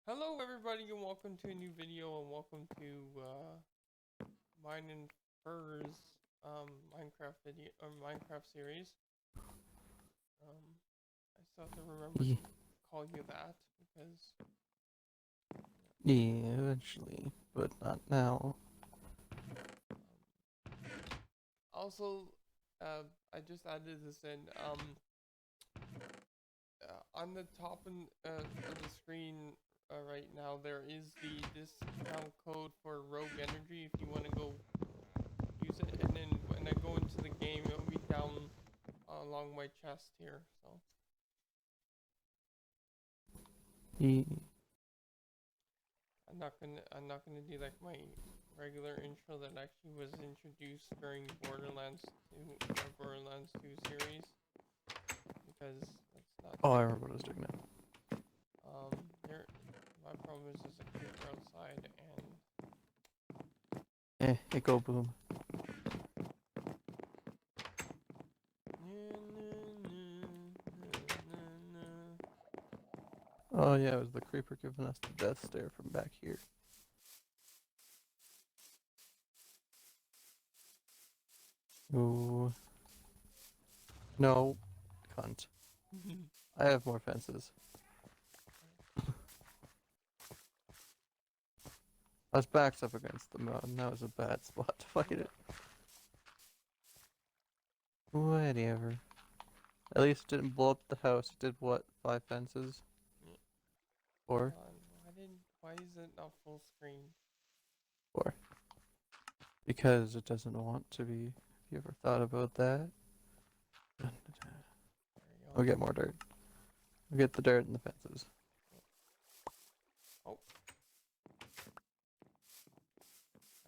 Hello everybody and welcome to a new video and welcome to mine and Fur's Minecraft video or Minecraft series. I still have to remember Yeah, to call you that because yeah, eventually, but not now. also I just added this in on the top of the screen right now there is the discount code for Rogue Energy if you want to go use it, and then when I go into the game it'll be down along my chest here, so Yeah, I'm not gonna do like my regular intro that actually was introduced during Borderlands 2 or Borderlands 2 series because that's not oh, I remember what I was doing now. here my problem is there's a creeper outside and It go boom. Oh yeah, it was the creeper giving us the death stare from back here. Ooh, no, cunt. I have more fences. I was backed up against the mountain. That was a bad spot to fight it. Whatever. At least it didn't blow up the house. It did what? 5 fences? hold 4? on, why is it not full screen? 4. Because it doesn't want to be. Have you ever thought about that? There I'll we go. get more dirt. I'll get the dirt and the fences. Oh,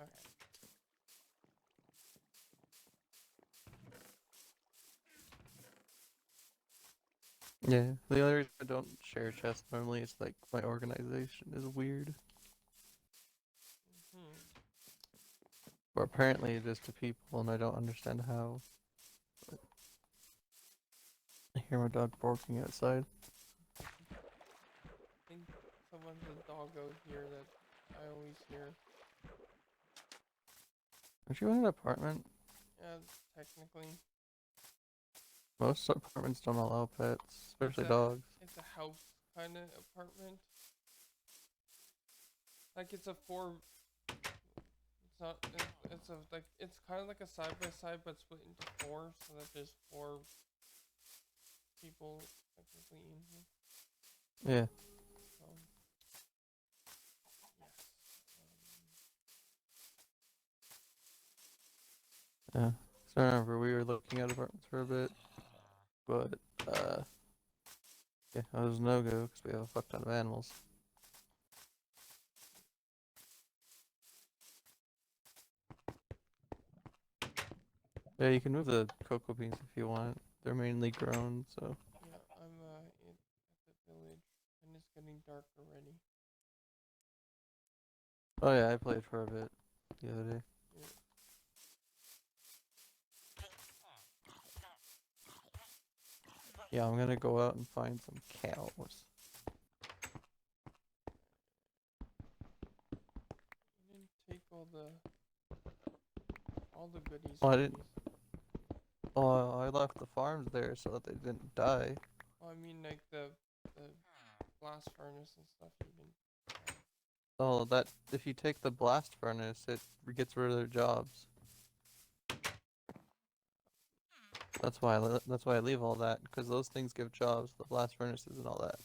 okay. Yeah, the only reason I don't share chests normally is like my organization is weird. Hmm. Or apparently it is to people and I don't understand how. But I hear my dog barking outside. I think someone's a dog out here that I always hear. Aren't you in an apartment? Yeah, technically. Most apartments don't allow pets, It's especially a dogs. it's a house kind of apartment. Like it's a four. It's not. It's a like it's kind of like a side by side, but split into four, so that there's four people technically in here. Yeah. So yes. Yeah. So I remember we were looking at apartments for a bit, but uh, yeah, I was no go because we have a fuck ton of animals. Yeah, you can move the cocoa beans if you want. They're mainly grown, so. Yeah, I'm at the village, and it's getting dark already. Oh yeah, I played for a bit the other day. Yeah. Yeah, I'm gonna go out and find some cows. You didn't take all the goodies Oh, I from didn't. these. Oh, I left the farms there so that they didn't die. Well, I mean like the blast furnace and stuff. You didn't. Oh, that if you take the blast furnace, it gets rid of their jobs. That's why I leave all that because those things give jobs. The blast furnaces and all that.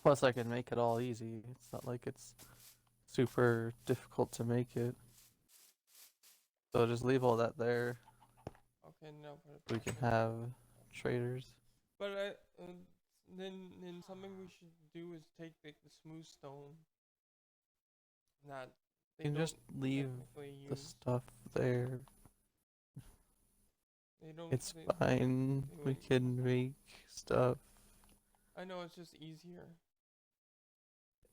Plus, I can make it all easy. It's not like it's super difficult to make it. So just leave all that there. Okay, now put it We back can in. have traders. But then something we should do is take the smooth stone that they You can don't just leave technically the use. stuff there. They don't. It's fine. They We won't use can it. make stuff. I know it's just easier.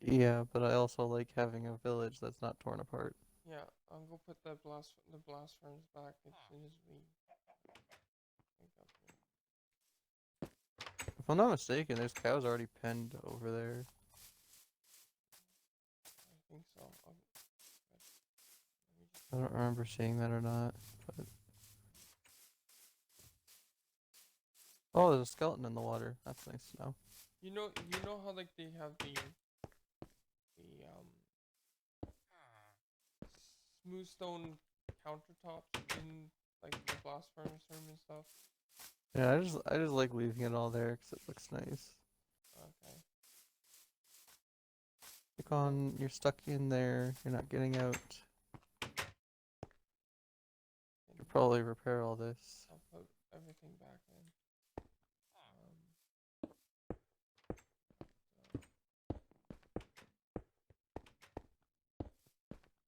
Yeah, but I also like having a village that's not torn apart. Yeah, I'll go put the blast furnace back. It's usually think up here. If I'm not mistaken, there's cows already penned over there. I don't remember seeing that or not. But... Oh, there's a skeleton in the water. That's nice to know. You know how like they have the smooth stone countertops in like the blast furnace room and stuff. Yeah, I just like leaving it all there because it looks nice. Okay. Click on, you're stuck in there. You're not getting out. And Should probably repair all this. I'll put everything back in.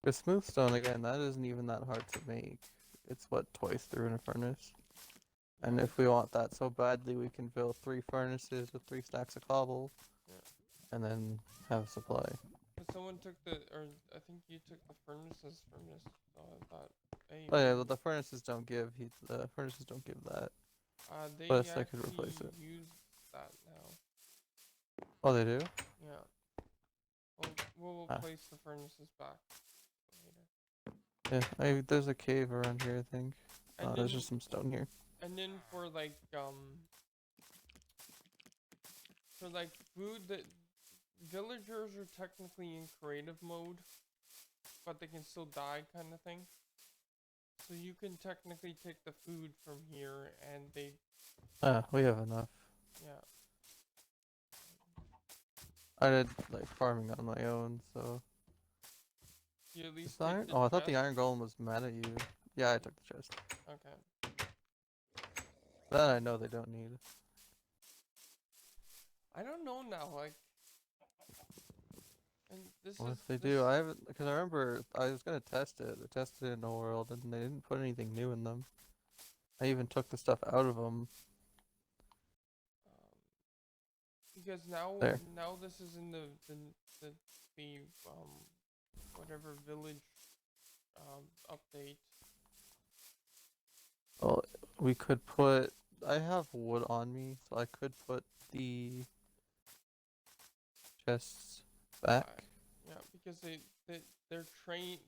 With smooth stone again, that isn't even that hard to make. It's what, twice through in a furnace. And Yeah, if we want that so badly, we can fill 3 furnaces with 3 stacks of cobble, yeah. and then have a supply. But someone took or I think you took the furnaces from this. So I thought, hey, Oh yeah, maybe, but the furnaces don't give. The furnaces don't give that. they Plus, I could actually replace it. use that now. Oh, they do? Yeah. We'll Ah, place the furnaces back later. yeah. There's a cave around here, I think. And There's then just some stone here. for like food, that villagers are technically in creative mode, but they can still die, kind of thing. So you can technically take the food from here, and they, We have enough. yeah. I did like farming on my own, so. You at Is least the take iron? the Oh, I thought the chest. iron golem was mad at you. Yeah, I took the chest. Okay. That I know they don't need. I don't know now, like, and What if they do? this. I haven't, because I remember I was gonna test it. I tested it in the world, and they didn't put anything new in them. I even took the stuff out of them. Um, because There. now this is in the, the whatever village update. Well, we could put. I have wood on me, so I could put the chests back. Yeah, because they're trained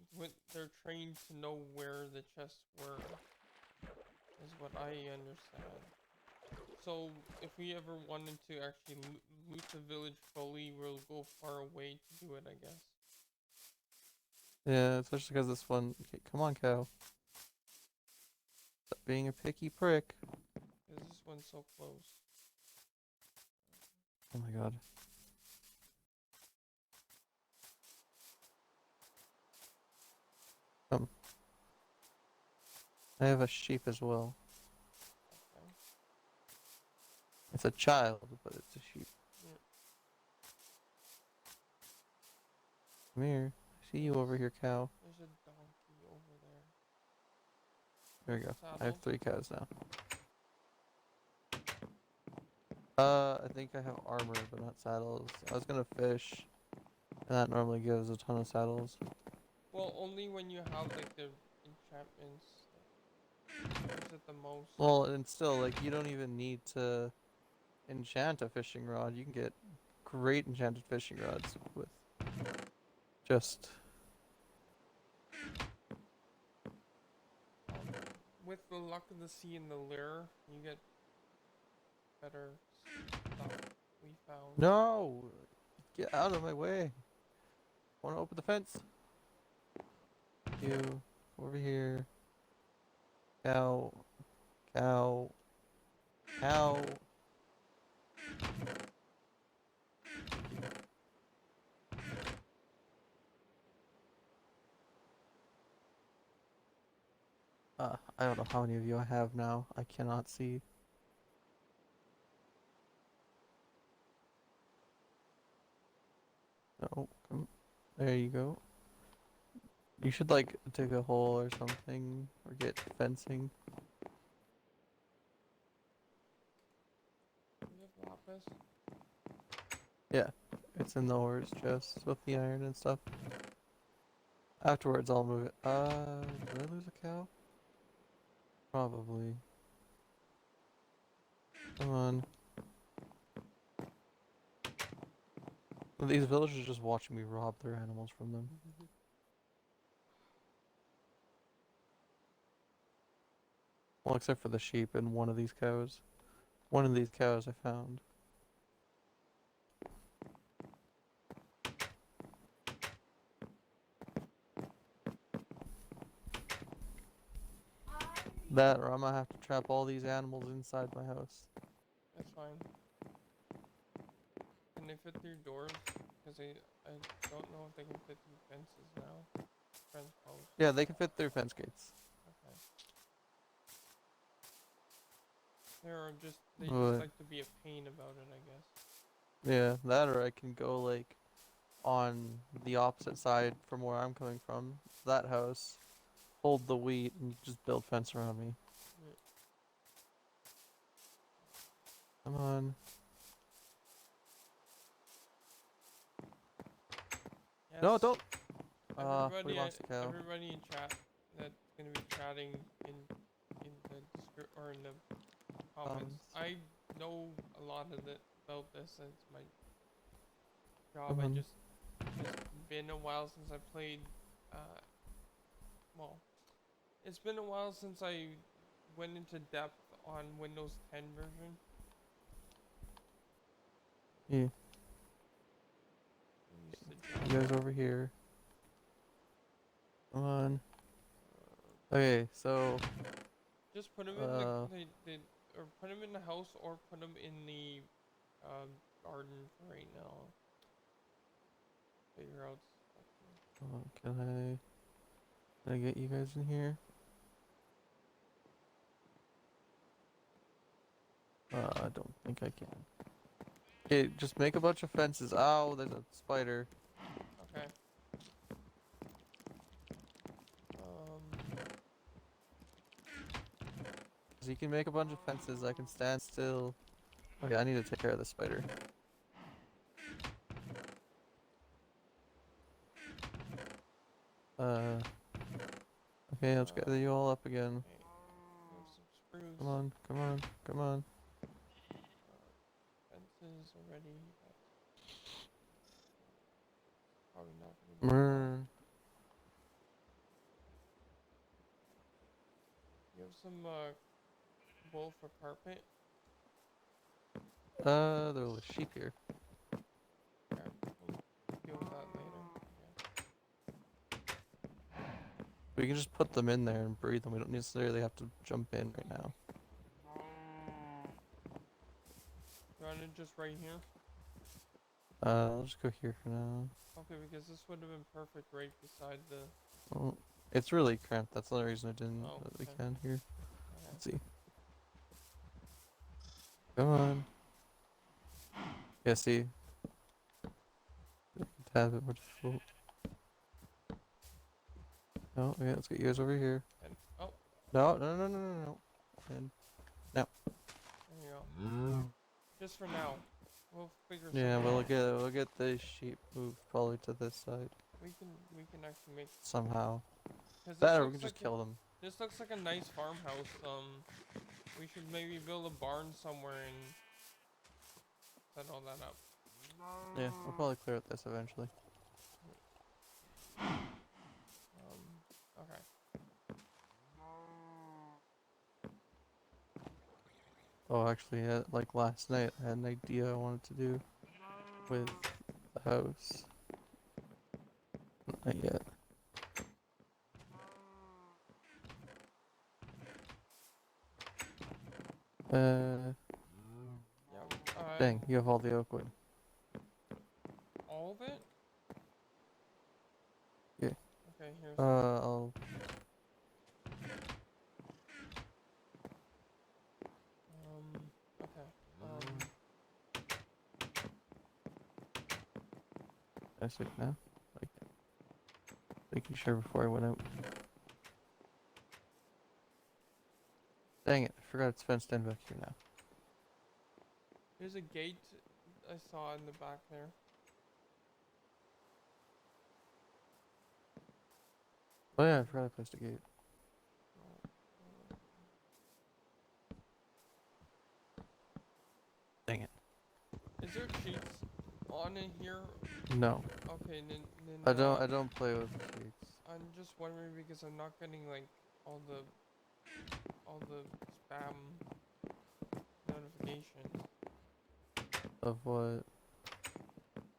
to know where the chests were, is what I understand. So if we ever wanted to actually loot the village fully, we'll go far away to do it, I guess. Yeah, especially because this one. Okay, come on, cow. Stop being a picky prick. Because this one's so close. Oh my god. Come. I have a sheep as well. Okay. It's a child, but it's a sheep. Yeah. Come here. I see you over here, cow. There's a donkey over there. There we go. I have Saddle. 3 cows now. I think I have armor, but not saddles. I was gonna fish, and that normally gives a ton of saddles. Well, only when you have like the enchantments. Is it the most? Well, and still, like, you don't even need to enchant a fishing rod. You can get great enchanted fishing rods with just... Um, with the luck of the sea and the lure, you get better stuff. We found. No! Get out of my way! Wanna open the fence? You, over here. Cow. Cow. Cow. I don't know how many of you I have now. I cannot see. No, come. There you go. You should like dig a hole or something, or get fencing. We have lapis. Yeah, it's in the ores chest with the iron and stuff. Afterwards, I'll move it. Did I lose a cow? Probably. Come on. These villagers just watching me rob their animals from them. Well, except for the sheep and one of these cows. One of these cows I found. That, or I'm gonna have to trap all these animals inside my house. That's fine. Can they fit through doors? Because I don't know if they can fit through fences now. Fence posts. Yeah, they can fit through fence gates. Okay. They just But like to be a pain about it, I guess. yeah, that or I can go like on the opposite side from where I'm coming from. That house, hold the wheat, and just build fence around me. Yeah. Come on. No, Yes. don't. We Everybody, lost the cow. everybody in chat that's gonna be chatting in the or in the comments. I know a lot of about this. It's my job. Come on. Just been a while since I played. Well, it's been a while since I went into depth on Windows 10 version. Yeah, I used to you guys over here. Come on. Okay, so just put them in the or put them in the house or put them in the garden for right now. Figure out. can I get you guys in here? I don't think I can. Okay, just make a bunch of fences. Ow, there's a spider. Okay. So you can make a bunch of fences. I can stand still. Okay, I need to take care of the spider. Okay, let's gather you all up again. Okay. We have some spruce. Come on, come on, come on. Fences already. Probably not gonna be. Brr. You have some wool for carpet. There was sheep here. Yeah, we'll deal with that later. Yeah. We can just put them in there and breed them. We don't necessarily have to jump in right now. You want it just right here? I'll just go here for now. Okay, because this would have been perfect right beside the. Well, it's really cramped. That's the only reason I didn't. Oh, We okay. can here. Okay. Let's see. Come on. Yeah, see. Tab it more difficult. No, okay, let's get you guys over here. And oh, No, no, no, no, no, no. And there you go. Just for now. We'll figure yeah, something out. we'll get the sheep moved probably to this side We can actually make. somehow. Cause That or we can just kill them. this looks like a nice farmhouse. We should maybe build a barn somewhere and set all that up. Yeah, we'll probably clear out this eventually. Okay. Oh, actually, like last night, I had an idea I wanted to do with the house. Not yet. Yeah. Dang, you have all the oak wood. All of it? Yeah. Okay, here's. I'll. Okay. I said now, like making sure before I went out. Dang it! I forgot it's fenced in back here now. There's a gate I saw in the back there. Oh yeah, I forgot I placed a gate. Dang it! Is there cheats on in here? No. Okay, then I don't play with cheats. I'm just wondering because I'm not getting like all all the spam notifications Of what?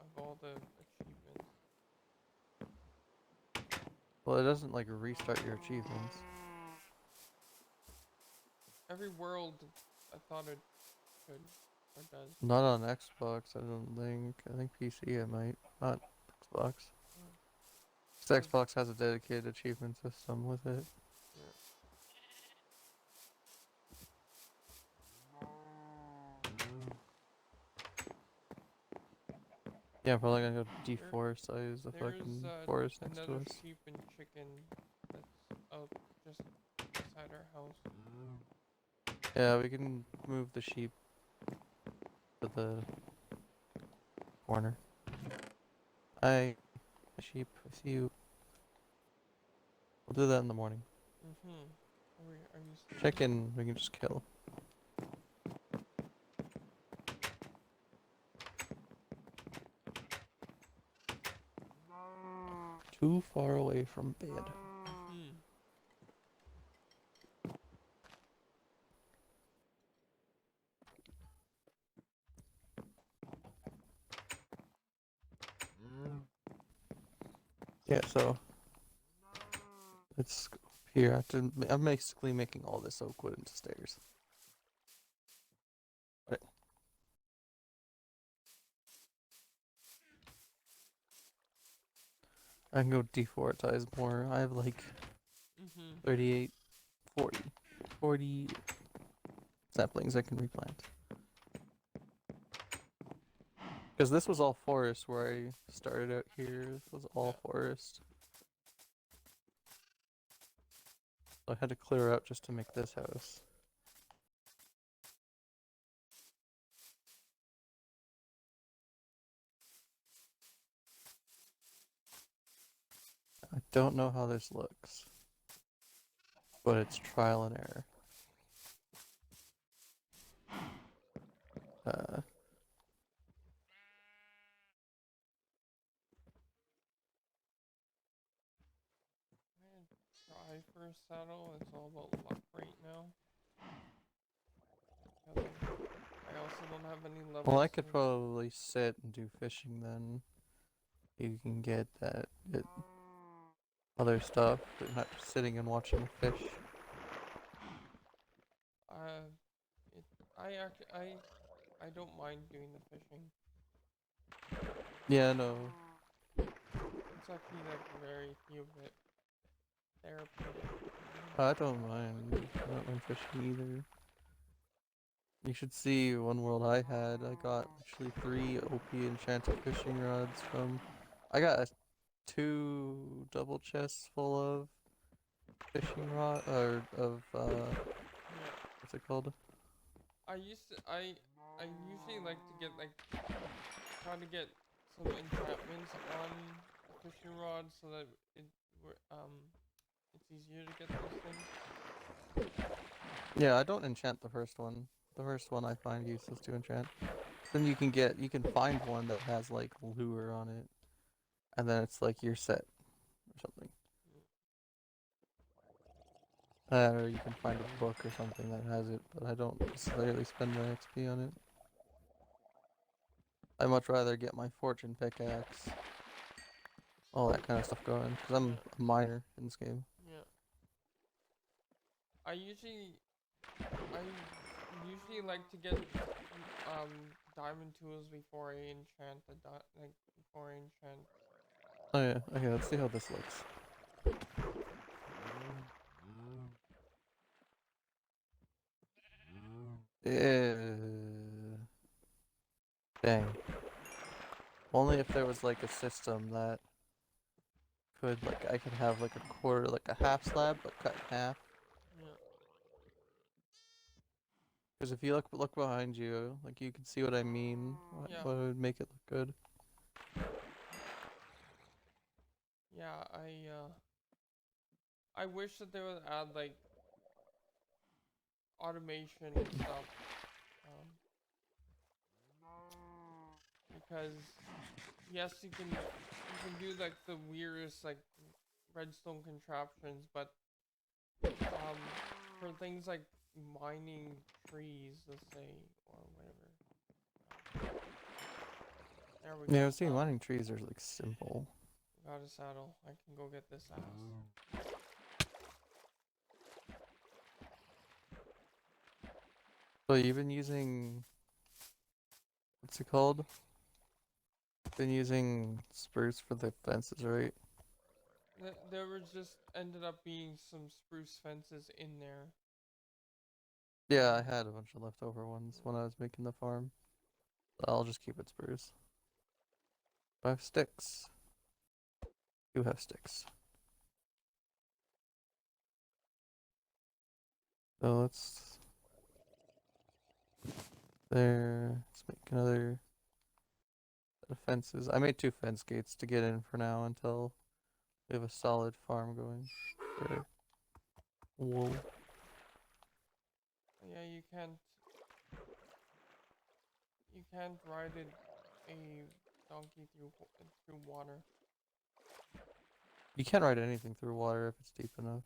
of all the achievements. Well, it doesn't like restart your achievements. Every world, I thought it could or does. Not on Xbox, I don't think. I think PC it might. Not Xbox. Mm. 'Cause Xbox has a dedicated achievement system with it. Yeah. Yeah, probably gonna go There, deforestize the there's fucking forest next to another us. sheep and chicken that's out just beside our house. Yeah, we can move the sheep to the corner. Hi, sheep. I see you. We'll do that in the morning. Are you sleeping? Chicken, we can just kill. Too far away from bed. Yeah, so let's go up here. I'm basically making all this oak wood into stairs. Right. I can go deforestize more. I have like 38, 40 saplings I can replant. Because this was all forest where I started out here. This was all forest. So I had to clear out just to make this house. I don't know how this looks, but it's trial and error. Try for a saddle. It's all about luck right now. I also don't have any levels. Well, I could probably sit and do fishing then. You can get that other stuff, but not just sitting and watching fish. I don't mind doing the fishing. Yeah, no. It's actually like very few bit therapeutic. I don't mind. I don't mind fishing either. You should see one world I had. I got actually 3 OP enchanted fishing rods from. I got 2 double chests full of fishing rod or of what's it called? I usually like to get like try to get some enchantments on a fishing rod so that it's easier to get those things. Yeah, I don't enchant the first one. The first one I find useless to enchant. Then you can find one that has like lure on it, and then it's like you're set or something. Or you can find a book or something that has it, but I don't necessarily spend my XP on it. I'd much rather get my fortune pickaxe, all that kind of stuff going, because I'm a miner in this game. Yeah. I usually like to get diamond tools before I enchant before I enchant. Oh yeah, okay, let's see how this looks. Dang. Only if there was like a system that could I could have like a quarter, like a half slab, but cut in half. Yeah. Because if you look behind you, like you can see what I mean. Yeah. What would make it look good? Yeah, I wish that they would add like automation and stuff. Because yes, you can do like the weirdest like redstone contraptions, but For things like mining trees, let's say, or whatever. There we Yeah, I go. was seeing mining trees are like simple. Got a saddle. I can go get this ass. So you've been using, what's it called? Been using spruce for the fences, right? There was just ended up being some spruce fences in there. Yeah, I had a bunch of leftover ones when I was making the farm. I'll just keep it spruce. I have sticks. You have sticks. So let's there. Let's make another set of fences. I made 2 fence gates to get in for now until we have a solid farm going. For wool. Yeah, you can't ride a donkey through water. You can't ride anything through water if it's deep enough.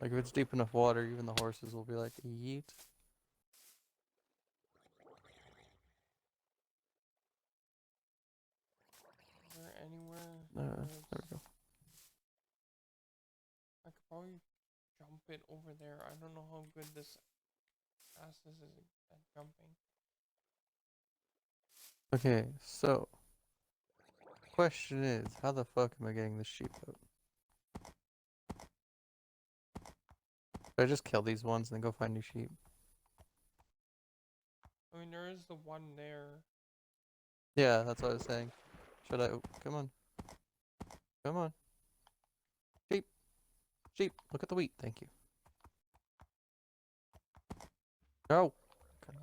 Like if it's deep enough water, even the horses will be like, yeet. Is there anywhere There where we go. I could probably jump it over there. I don't know how good this ass is at jumping. Okay, so question is, how the fuck am I getting this sheep out? Should I just kill these ones and then go find new sheep? I mean, there is the one there. Yeah, that's what I was saying. Should I? Oh, come on. Come on. Sheep. Sheep. Look at the wheat. Thank you. No. Um,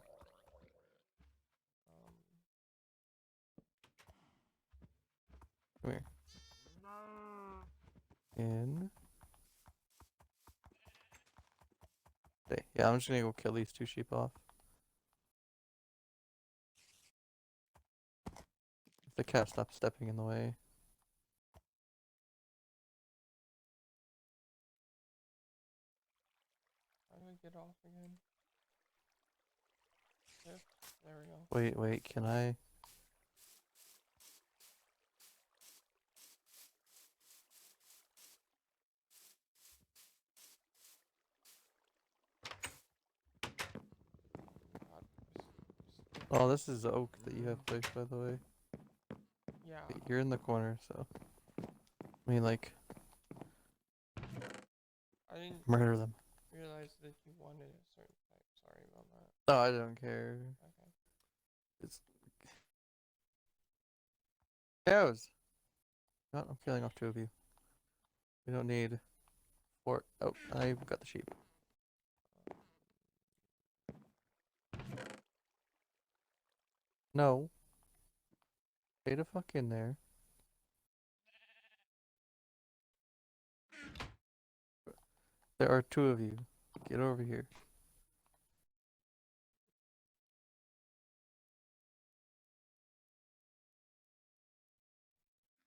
Come here. In. Okay. Yeah, I'm just gonna go kill these 2 sheep off. If the cat stops stepping in the way. how do I get off again? There we go. Wait. Can I? God, Oh, this is the oak that you have placed, by the way. yeah. Okay, you're in the corner, so. I mean, like, I didn't murder them. realize that you wanted a certain type. Sorry about that. No, I don't care. Okay. It's cows. No, I'm killing off 2 of you. We don't need 4. Oh, I've got the sheep. No. Stay the fuck in there. There are 2 of you. Get over here.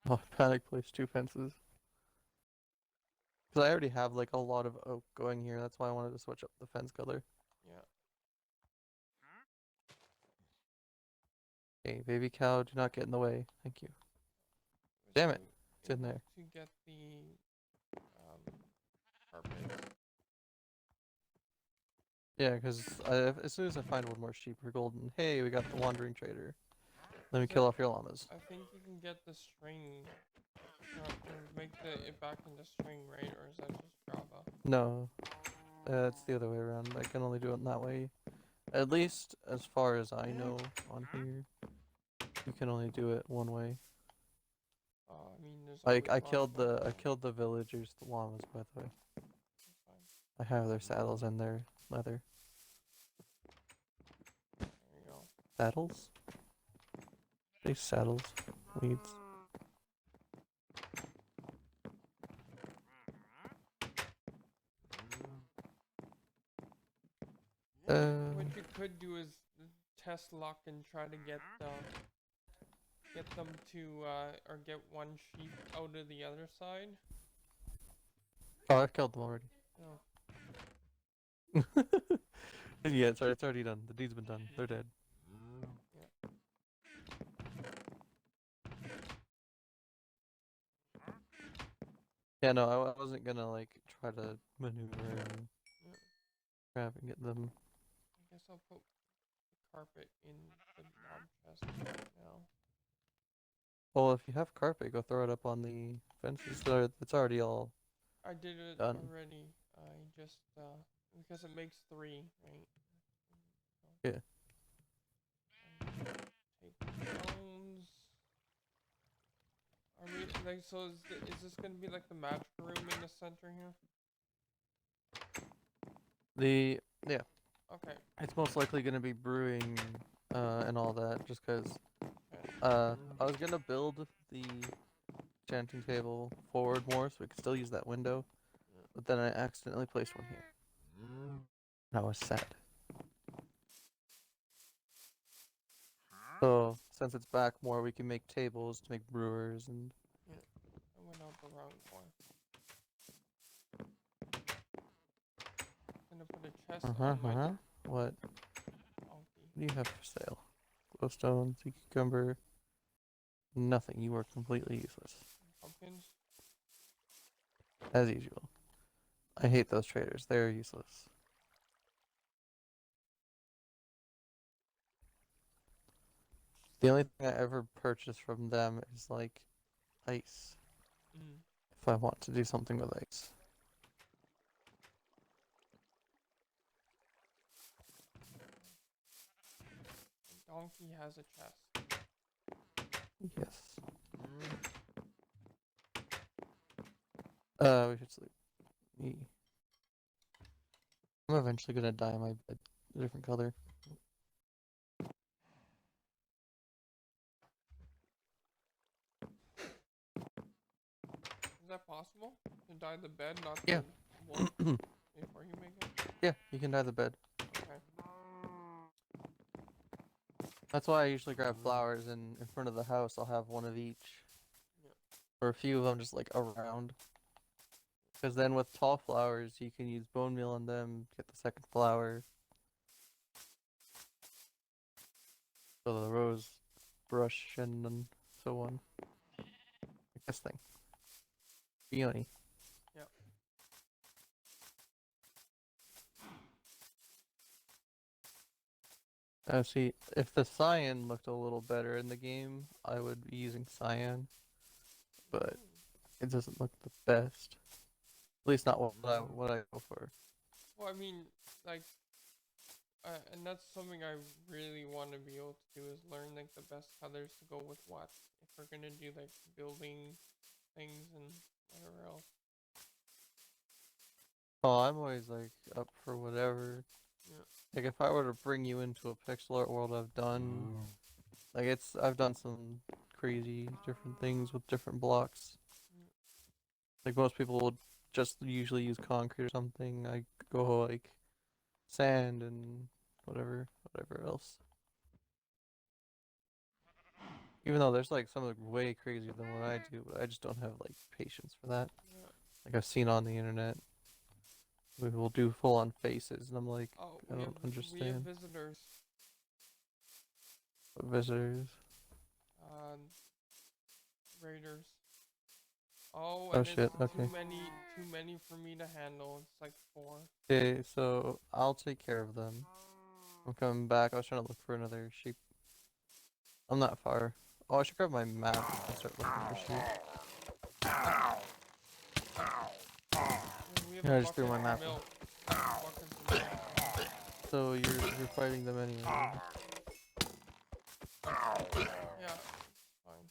Oh, panic placed 2 fences. Because I already have like a lot of oak going here. That's why I wanted to switch up the fence color. Yeah. Okay, baby cow, do not get in the way. Thank you. Was Damn it. you It's in able there. to get the carpet? Yeah, because as soon as I find 1 more sheep, we're golden. Hey, we got the wandering trader. Let me Is kill it? off your llamas. I think you can get the string. To make it back into string, right? Or is that just Java? No, it's the other way around. I can only do it in that way. At least as far as I know on here, you can only do it 1 way. I mean, there's Like always I killed the villagers, the llamas, by the way. That's fine. I have their saddles and their leather. There you go. Saddles? These saddles. Weeds. What you could do is test luck and try to get get them to or get one sheep out of the other side. Oh, I've killed them already. Oh. Yeah, it's already done. The deed's been done. They're dead. Yeah. Yeah, no, I wasn't gonna like try to maneuver and Yeah. grab and get them. I guess I'll put the carpet in the mob chest right now. Well, if you have carpet, go throw it up on the fences. It's already all I did it done. already. I just because it makes 3, right? Yeah. Take bones. Are we like so? Is this gonna be like the magic room in the center here? Yeah, Okay. it's most likely gonna be brewing, and all that, just cause Okay. I was gonna build the enchanting table forward more so we could still use that window, Yeah. but then I accidentally placed one here. And I was sad. So since it's back more, we can make tables to make brewers and. Yeah. I went out the wrong one. Gonna put a chest on my What donkey. do you have for sale? Glowstone, sea cucumber. Nothing. You are completely useless. Pumpkins. As usual. I hate those traders. They're useless. The only thing I ever purchase from them is like ice. Mm. If I want to do something with ice. The donkey has a chest. Yes. We should sleep. I'm eventually gonna dye my bed a different color. Is that possible? To dye the bed, not Yeah. the wool, before you make it? Yeah, you can dye the bed. Okay. That's why I usually grab flowers and in front of the house I'll have one of each. Yeah. Or a few of them just like around. Because then with tall flowers you can use bone meal on them, get the second flower. So the rose brush and so on. Like this thing. Peony. Yeah. See, if the cyan looked a little better in the game, I would be using cyan, but it doesn't look the best. At least not what I go for. Well, I mean, like, and that's something I really want to be able to do is learn like the best colors to go with what. If we're gonna do like building things and whatever else. Oh, I'm always like up for whatever. Yeah. Like if I were to bring you into a pixel art world I've done, like I've done some crazy different things with different blocks. Yeah. Like most people would just usually use concrete or something. I go like sand and whatever else. Even though there's like some like way crazier than what I do, but I just don't have like patience for that. Yeah. Like I've seen on the internet, we will do full on faces, and I'm like, Oh, I don't we have understand. visitors. Visitors. Raiders. Oh, Oh and it's shit. Okay. too many for me to handle. It's like 4. Okay, so I'll take care of them. I'm coming back. I was trying to look for another sheep. I'm not far. Oh, I should grab my map and start looking for sheep. We have Yeah, a I just threw bucket my of map. milk. Buckets of milk. So you're fighting them anyway. Yeah, fine.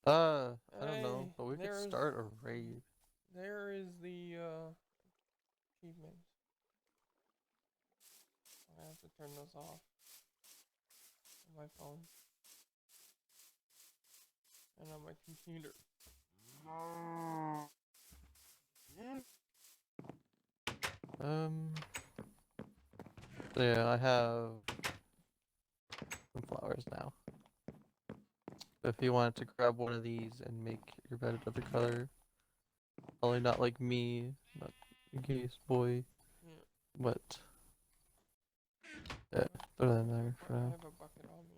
I don't know, but we could There's start a raid. there is the achievement. I have to turn those off on my phone and on my computer. So yeah, I have some flowers now. So if you wanted to grab one of these and make your bed another color, probably not like me, not a gayest boy, Yeah. but yeah, throw that in there for I now. have a bucket on me,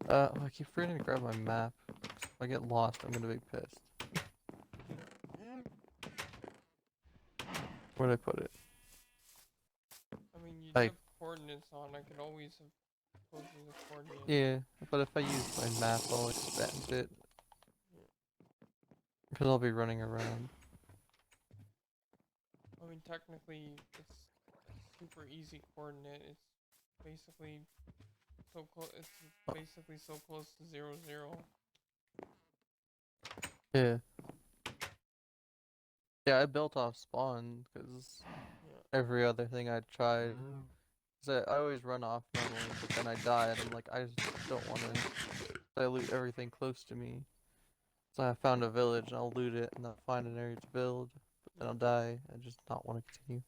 okay. I keep forgetting to grab my map. If I get lost, I'm gonna be pissed. Where'd I put it? I mean, you Like, have coordinates on. I could always have told you the coordinates. yeah, but if I use my map, I'll expand it. Yeah. Because I'll be running around. I mean, technically, it's a super easy coordinate. It's basically so close. It's basically so close to 0, 0. Yeah. Yeah, I built off spawn because Yeah. every other thing I tried. So I always run off normally, but then I die and I'm like, I just don't want to. I loot everything close to me. So I found a village and I'll loot it and then find an area to build, but then I'll die and just not want to continue.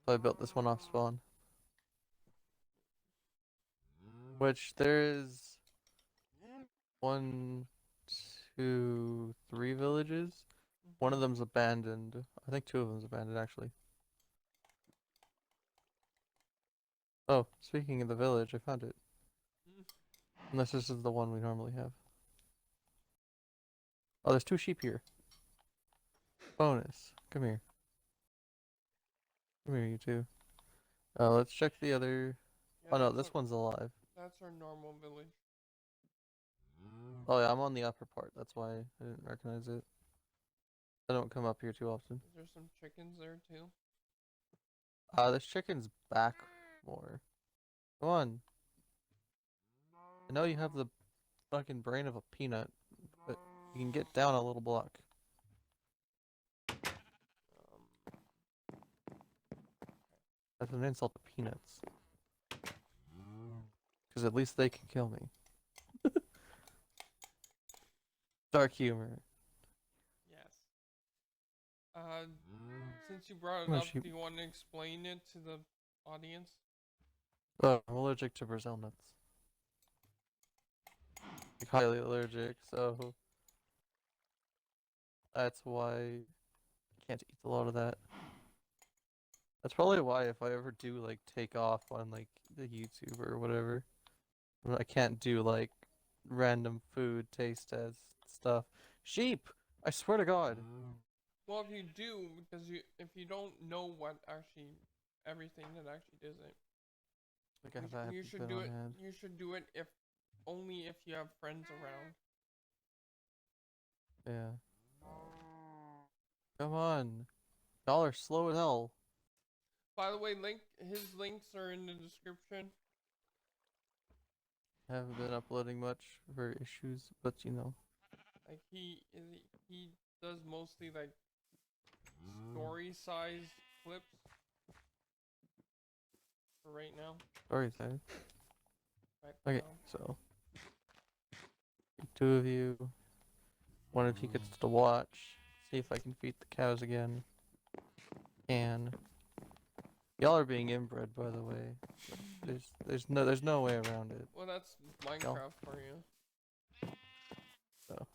So I built this one off spawn. Which there is 1, 2, 3 villages. One of them's abandoned. I think 2 of them's abandoned actually. Oh, speaking of the village, I found it. Unless this is the one we normally have. Oh, there's 2 sheep here. Bonus. Come here. Come here, you two. Let's check the other. Yeah, Oh no, this one's alive. That's our normal village. Oh yeah, I'm on the upper part. That's why I didn't recognize it. I don't come up here too often. Is there some chickens there too? This chicken's back more. Come on. I know you have the fucking brain of a peanut, but you can get down a little block. Um, That's an insult to peanuts. Because at least they can kill me. Dark humor. yes. Since you brought it Come on, up, sheep. do you want to explain it to the audience? Oh, I'm allergic to Brazil nuts. Like highly allergic, so that's why I can't eat a lot of that. That's probably why if I ever do like take off on like the YouTube or whatever, I can't do like random food taste test stuff. Sheep! I swear to God. Well, if you do, because if you don't know what actually everything that actually does it, Like I have a you happy should pin do on it. hand. You should do it if only if you have friends around. Yeah. Come on. Y'all are slow as hell. By the way, his links are in the description. I haven't been uploading much for issues, but you know. Like he does mostly like story size clips for right now. Sorry, sir. Right Okay, now. so 2 of you. One of you gets to watch. See if I can feed the cows again. Y'all are being inbred, by the way. There's no way around it. Well, that's Minecraft for you. So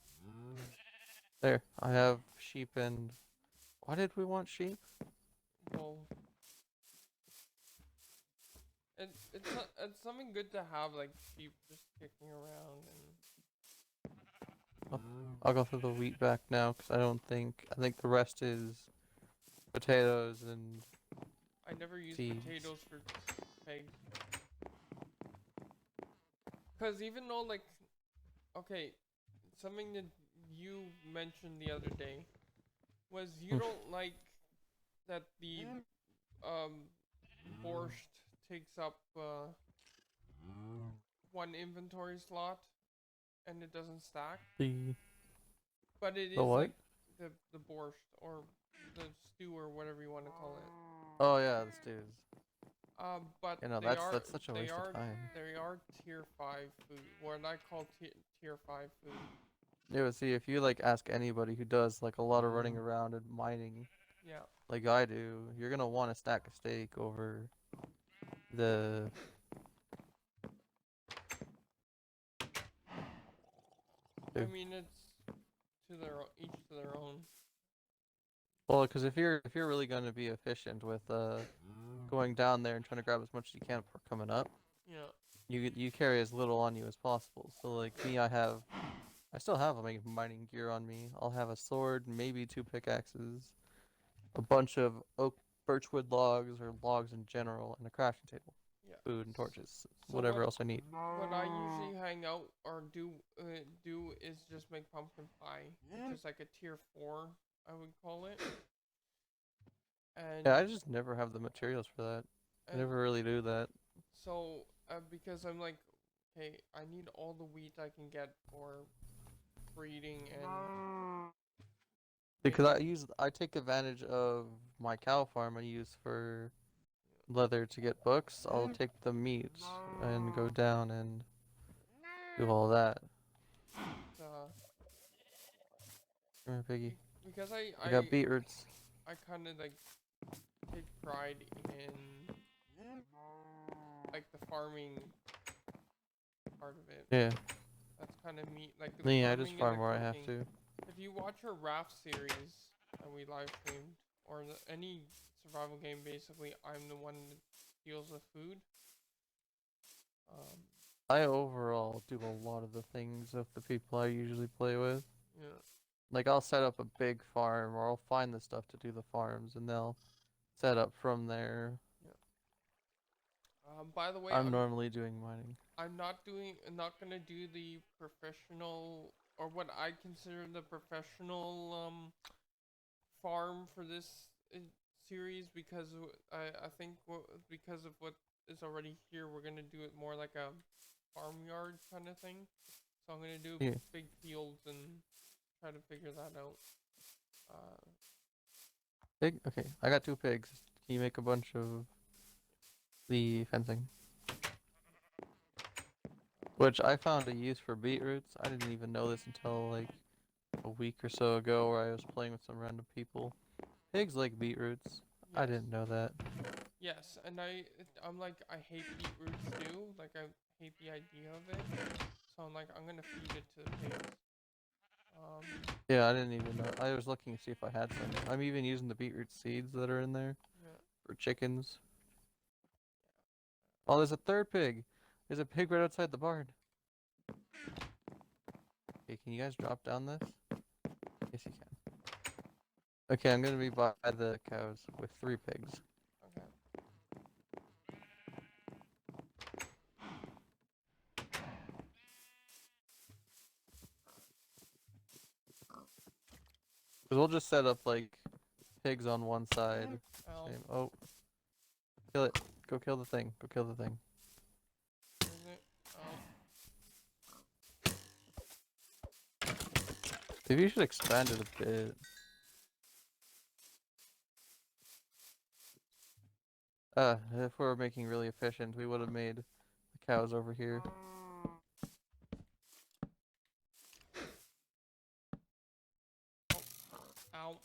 there, I have sheep and. Why did we want sheep? Well, it's something good to have, like sheep just kicking around and. I'll go through the wheat back now because I think the rest is potatoes and I never use seeds. potatoes for pigs. Cause even though like, okay, something that you mentioned the other day was you don't like that the borscht takes up one inventory slot and it doesn't stack. But it The is what? like the borscht or the stew or whatever you want to call it. Oh yeah, the stews. But You know, they that's such a waste of time. they are tier 5 food, what I call tier 5 food. Yeah, but see, if you like ask anybody who does like a lot of running around and mining, Yeah. like I do, you're gonna want to stack a steak over the. I mean, it's each to their own. Well, because if you're really gonna be efficient with going down there and trying to grab as much as you can before coming up, Yeah. you carry as little on you as possible. So like me, I still have my mining gear on me. I'll have a sword, maybe two pickaxes, a bunch of birchwood logs or logs in general, and a crafting table, Yeah. food and torches, So whatever else I need. what I usually hang out or do is just make pumpkin pie, which is like a tier 4, I would call it. And Yeah, I just never have the materials for that. I and never really do that. so because I'm like, okay, I need all the wheat I can get for breeding and Because making. I take advantage of my cow farm I use for leather to get books. I'll take the meat and go down and do all that. Uh, Come here, piggy. because I got beetroots. I kind of like take pride in like the farming part of it. Yeah. That's kind of me, like the Yeah, I just farming and the farm where I have cooking. to. If you watch our raft series that we live streamed, or any survival game, basically, I'm the one that deals with food. Um, I overall do a lot of the things of the people I usually play with. yeah, Like I'll set up a big farm or I'll find the stuff to do the farms and they'll set up from there. yeah. By the way, I'm normally doing mining. I'm not gonna do the professional or what I consider the professional farm for this series because I think because of what is already here, we're gonna do it more like a farmyard kind of thing. So I'm gonna do Yeah. big fields and try to figure that out. Uh, Pig? Okay, I got two pigs. Can you make a bunch of the fencing? Which I found a use for beetroots. I didn't even know this until like a week or so ago where I was playing with some random people. Pigs like beetroots. I yes, didn't know that. yes, and I'm like I hate beetroots too. Like I hate the idea of it. So I'm like I'm gonna feed it to the pigs. Um, Yeah, I didn't even know. I was looking to see if I had some. I'm even using the beetroot seeds that are in there yeah. for chickens. Oh, there's a third pig. There's a pig right outside the barn. Okay, can you guys drop down this? Yes, you can. Okay, I'm gonna be by the cows with three pigs. Okay. Cause we'll just set up like pigs on one side. Ow. Same. Oh, kill it. Go kill the thing. Go kill the thing. Where is it? Maybe you should expand it a bit. If we were making really efficient, we would have made the cows over here. Ow.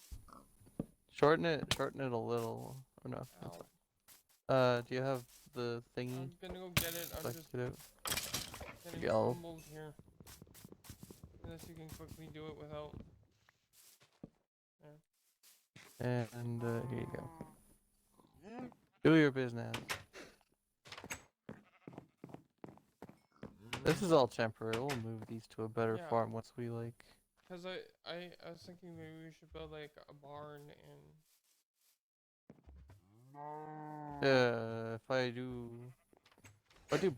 Shorten it a little. Or no, that's Ow. fine. Do you have the thingy? I'm gonna go get it. So I I'm can just get out? getting Go. fumbled here. Unless you can quickly do it without. Yeah. And here you go. Do your business. This is all temporary. We'll move these to a better Yeah. farm once we like. Cause I was thinking maybe we should build like a barn and. If I do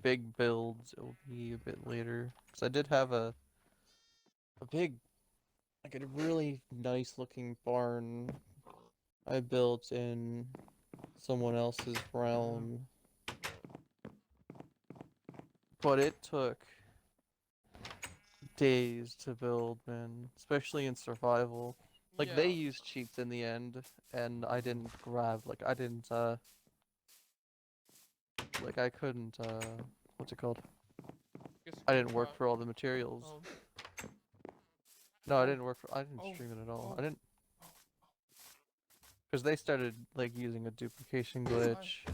big builds, it'll be a bit later. Cause I did have a big, like a really nice looking barn I built in someone else's realm, but it took days to build, man, especially in survival. Like they Yeah. used cheats in the end, and I didn't grab, like I couldn't, what's it called? Just I didn't work screenshot. for all the materials. Oh. No, I Oh. didn't work for, I didn't Oh. stream it at all. Oh. I didn't Because they started like using a duplication glitch.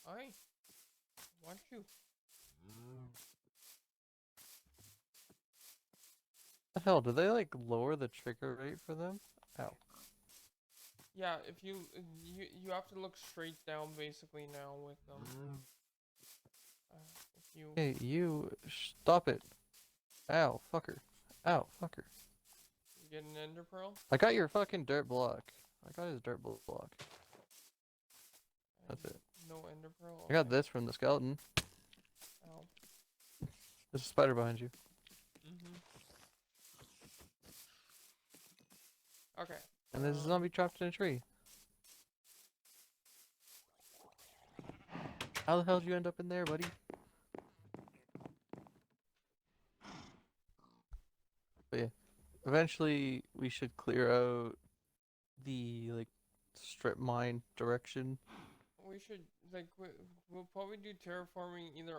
I want you. The hell, do they like lower the trigger rate for them? Ow. Yeah, if you have to look straight down basically now with them. If you Hey, you stop it. Ow, fucker. Ow, fucker. get an ender pearl. I got your fucking dirt block. I got his dirt block. That's it. No ender pearl. I got Okay. this from the skeleton. Ow. There's a spider behind you. Okay. And there's a zombie trapped in a tree. How the hell did you end up in there, buddy? But yeah, eventually we should clear out the like strip mine direction. We should like we'll probably do terraforming either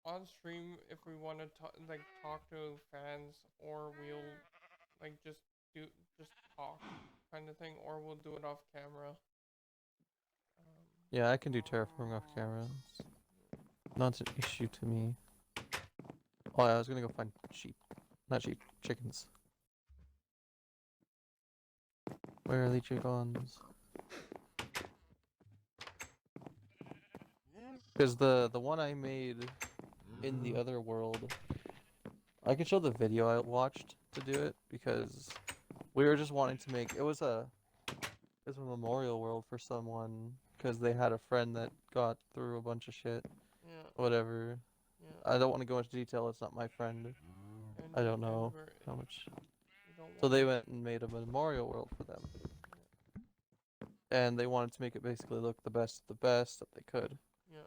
on stream if we want to talk to fans, or we'll like just talk kind of thing, or we'll do it off camera. Yeah, I can do terraforming off camera. It's not an issue to me. Oh yeah, I was gonna go find sheep. Not sheep, chickens. Where are the chickens? Because the one I made in the other world, I can show the video I watched to do it because we were just wanting to make it was a memorial world for someone because they had a friend that got through a bunch of shit. Yeah. Whatever. Yeah. I don't want to go into detail. It's not my friend. I don't know how much. So they went and made a memorial world for them. And they wanted to make it basically look the best of the best that they could. Yeah.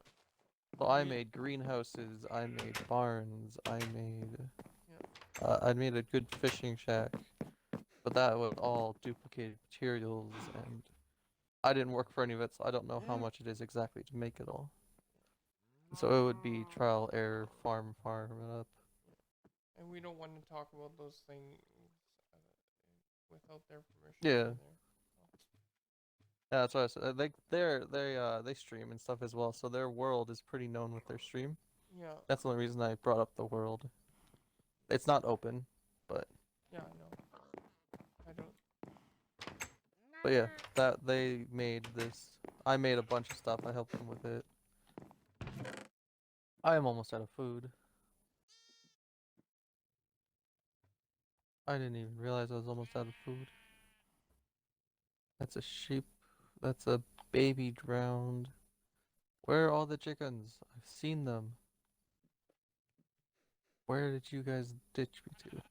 So I made greenhouses, I made barns, I made a good fishing shack. But that was all duplicated materials, and I didn't work for any of it, so I don't know how much it is exactly to make it all. So it would be trial, error, farm it up. And we don't want to talk about those things without their permission. Yeah. Yeah, that's what I said. They stream and stuff as well, so their world is pretty known with their stream. Yeah. That's the only reason I brought up the world. It's not open, but yeah, I know. I don't. But yeah, that they made this. I made a bunch of stuff. I helped them with it. I am almost out of food. I didn't even realize I was almost out of food. That's a sheep. That's a baby drowned. Where are all the chickens? I've seen them. Where did you guys ditch me to?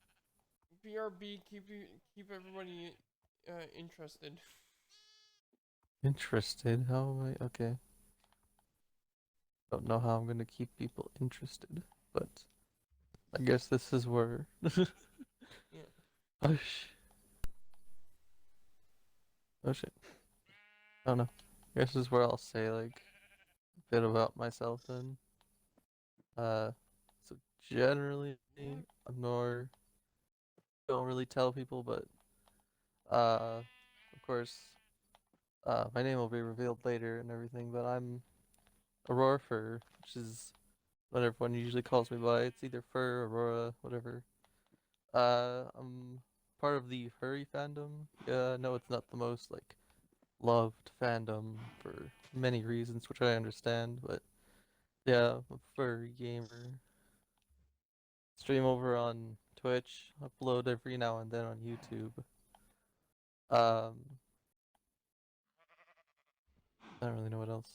BRB, keep everybody interested. Interested? How am I? Okay. Don't know how I'm gonna keep people interested, but I guess this is where. Yeah. Oh shit. Oh shit. I don't know. I guess this is where I'll say like a bit about myself then. So generally I'm more don't really tell people, but of course my name will be revealed later and everything, but I'm Aurora Fur, which is what everyone usually calls me by. It's either Fur, Aurora, whatever. I'm part of the furry fandom. No, it's not the most like loved fandom for many reasons, which I understand, but yeah, I'm a furry gamer. Stream over on Twitch, upload every now and then on YouTube. I don't really know what else.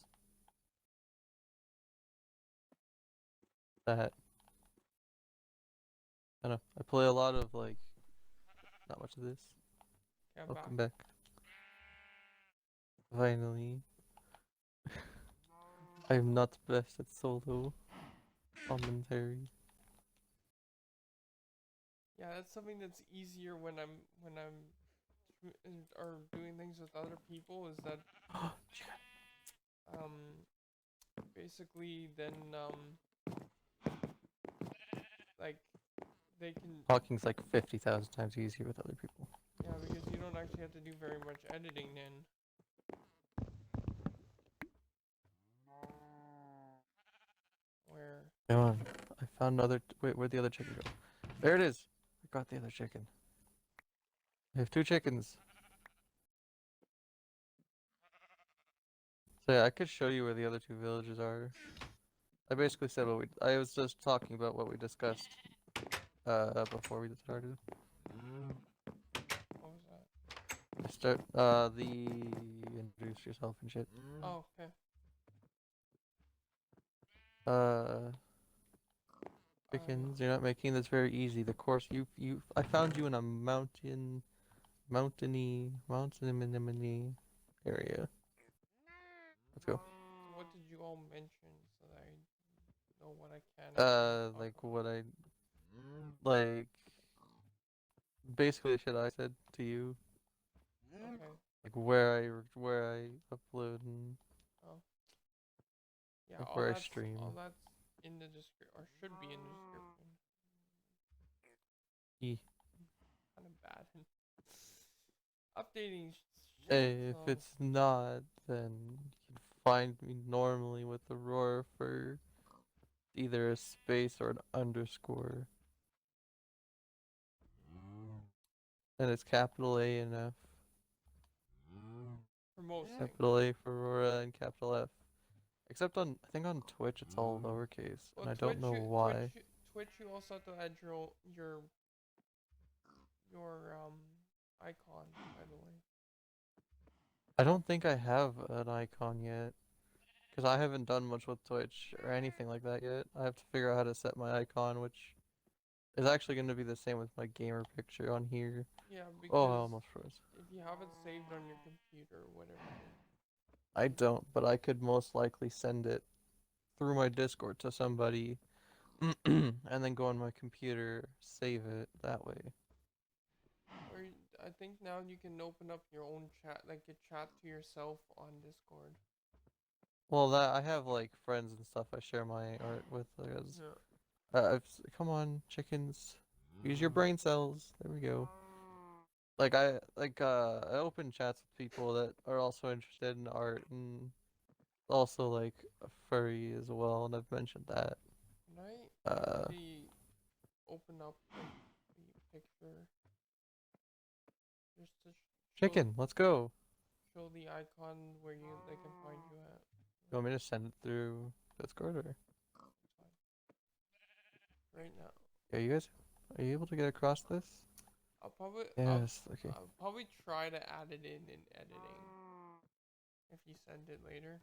That I don't know. I play a lot of like not much of this. Yeah, Welcome back. Finally. I am not best at solo commentary. Yeah, that's something that's easier when I'm or doing things with other people, is that basically then like they can Talking's like 50,000 times easier with other people. yeah, because you don't actually have to do very much editing then. Where? Come on. I found another. Wait, where'd the other chicken go? There it is. I got the other chicken. I have 2 chickens. So yeah, I could show you where the other 2 villages are. I basically said what we. I was just talking about what we discussed before we started. What was that? Start the introduce yourself and shit. Oh, okay. Uh, chickens. You're not making this very easy. The course I found you in a mountainy area. Let's go. So what did you all mention so that I know what I can and cannot talk Like about? what I like. Basically, the shit I said to you, Okay. like where I upload and Oh. Yeah, like all where I that's stream. in the description, or should be in the description. E. Kind of bad. Updating shit, If so it's not, then you can find me normally with the roar for either a space or an underscore. And it's capital A and F. for most things. Capital A for Aurora and capital F. Except on, I think on Twitch it's all lowercase, Well, and I don't know why. Twitch, you also have to add your icon, by the way. I don't think I have an icon yet, because I haven't done much with Twitch or anything like that yet. I have to figure out how to set my icon, which is actually going to be the same with my gamer picture on here. Yeah, Oh, I because almost froze. if you have it saved on your computer or whatever. I don't, but I could most likely send it through my Discord to somebody, and then go on my computer, save it that way. Or I think now you can open up your own chat, like a chat to yourself on Discord. Well, that I have like friends and stuff I share my art with. Because, Yeah. come on, chickens, use your brain cells. There we go. Like I open chats with people that are also interested in art and also like a furry as well, and I've mentioned that. Can I Uh, actually open up like the picture just to chicken, let's go. show the icon where they can find you at? You want me to send it through Discord or? It's fine. Right now. Are you able to get across this? Yes. Okay. I'll probably try to add it in editing if you send it later.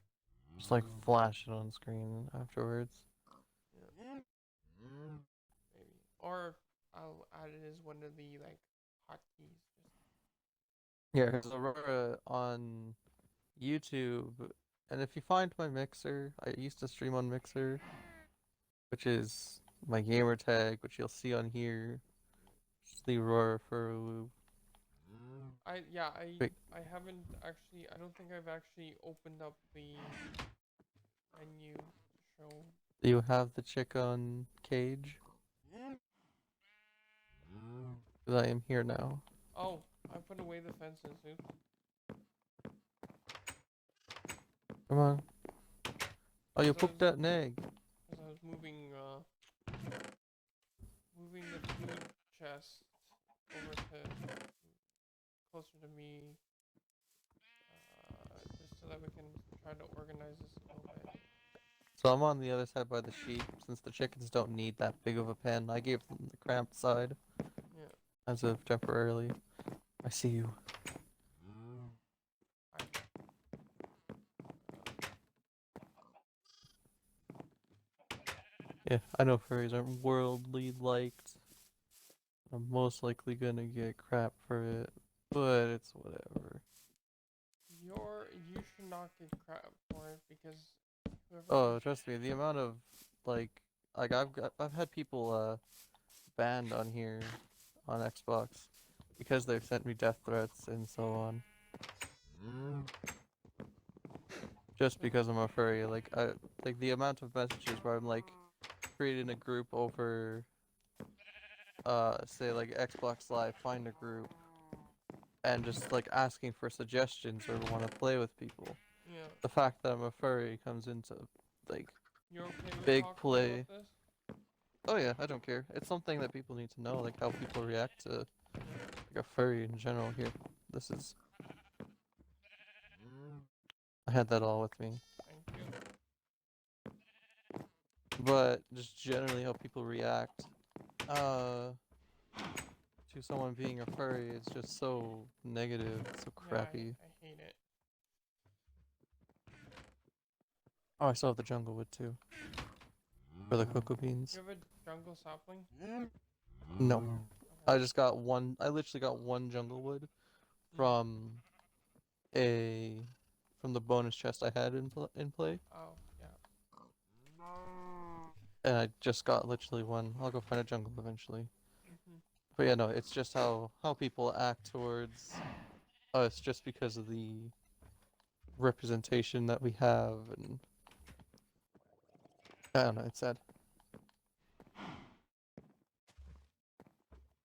Just like flash it on screen afterwards. Yeah. Maybe. Or I'll add it as one of the like hotkeys. Yeah, there's Aurora on YouTube, and if you find my Mixer, I used to stream on Mixer, which is my gamer tag, which you'll see on here. It's the Aurora Furu. Wait, I haven't actually, I don't think I've actually opened up the menu to show. do you have the chick on cage? 'Cause I am here now. Oh, I put away the fences. Oops. Come on. Oh, you Because pooped that an egg. I was moving the food chest over to closer to me, just so that we can try to organize this a little bit. So I'm on the other side by the sheep, since the chickens don't need that big of a pen. I gave them the cramped side, Yeah. as of temporarily. I see you. I, Yeah, I know furries aren't worldly liked. I'm most likely gonna get crap for it, but it's whatever. you should not get crap for it because whoever. Oh, trust me, the amount of like I've had people banned on here on Xbox because they've sent me death threats and so on. Just because I'm a furry, like the amount of messages where I'm like creating a group over say like Xbox Live, find a group, and just like asking for suggestions or want to play with people. Yeah. The fact that I'm a furry comes into like You're okay with big talking play. about this? Oh yeah, I don't care. It's something that people need to know, like how people react to like a furry in general. Here, this is. I had that all with me, Thank you. but just generally how people react to someone being a furry is just so negative, so Yeah, crappy. I hate it. Oh, I still have the jungle wood too for the cocoa beans. You have a jungle sapling? No, I Okay. just got one. I literally got one jungle wood Mm. from a from the bonus chest I had in play, Oh, yeah. and I just got literally one. I'll go find a jungle eventually. Mm-hmm. But yeah, no, it's just how people act towards us just because of the representation that we have, and I don't know, it's sad.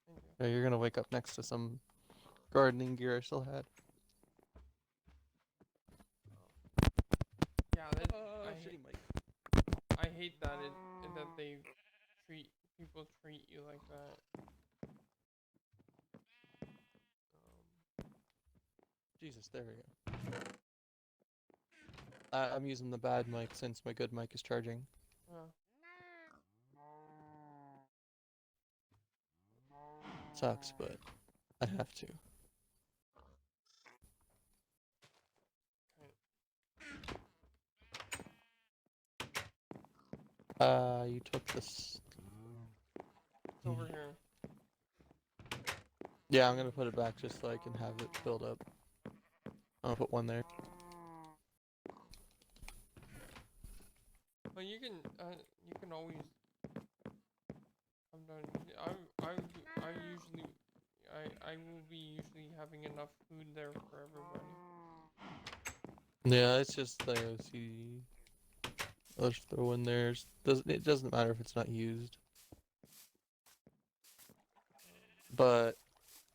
Thank you. Yeah, you're gonna wake up next to some gardening gear I still had. Yeah, Shitty mic. I hate that that they treat people treat you like that. Jesus, there we go. I'm using the bad mic since my good mic is charging. Uh, Sucks, but I have to. You took this. it's over here. Yeah, I'm gonna put it back just so I can have it filled up. I'll put one there. But you can always. I'm done. I usually I will be usually having enough food there for everybody. Yeah, it's just the OCD. I'll just throw in there. It doesn't matter if it's not used. But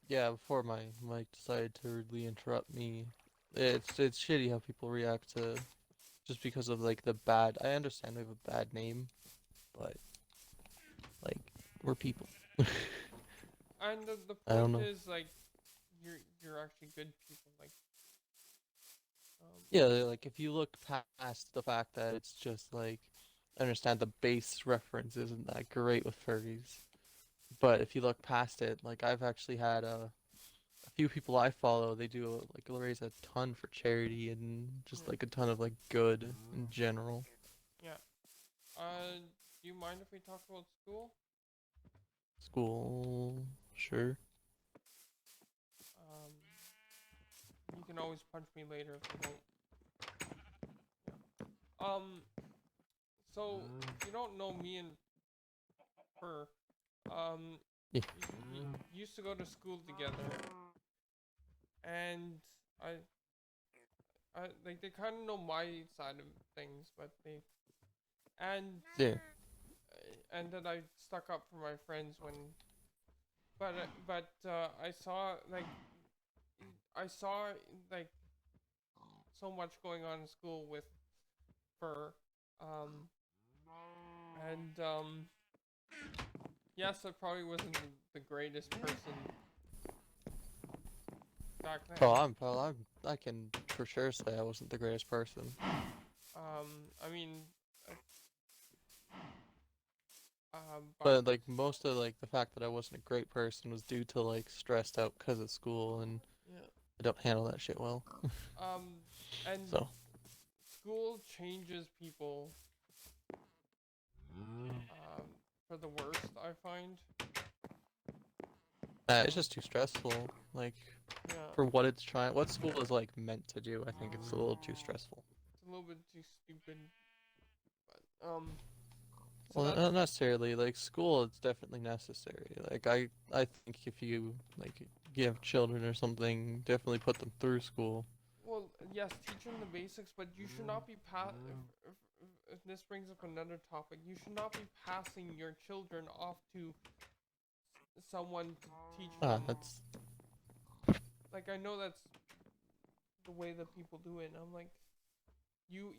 yeah, before my mic decided to rudely interrupt me, it's shitty how people react to just because of like the bad. I understand we have a bad name, but like we're people. And the I don't point know. is like you're actually good people. Like Yeah, like if you look past the fact that it's just like, I understand the base reference isn't that great with furries, but if you look past it, like I've actually had a few people I follow, they do like raise a ton for charity and just yeah, like a ton of like good in general. yeah. Do you mind if we talk about school? School, sure. Um, you can always punch me later if you don't. Yeah. So you don't know me and her. Um, Yeah. we used to go to school together, and I, like they kind of know my side of things, but they and Yeah. and then I stuck up for my friends when, I saw like so much going on in school with her, um, and yes, I probably wasn't the greatest person back then. I can for sure say I wasn't the greatest person. I mean, uh, but But like most of like the fact that I wasn't a great person was due to like stressed out because of school, and yeah, I don't handle that shit well. and So school changes people, um, for the worst, I find. it's just too stressful. Like Yeah, for what school is like meant to do, I think it's a little too stressful. it's a little bit too stupid, but so Well, that's not necessarily. Like school, it's definitely necessary. Like I think if you like you have children or something, definitely put them through school. well, yes, teach them the basics, but you should not be if this brings up another topic, you should not be passing your children off to someone to teach Ah, them. that's like I know that's the way that people do it. And I'm like, you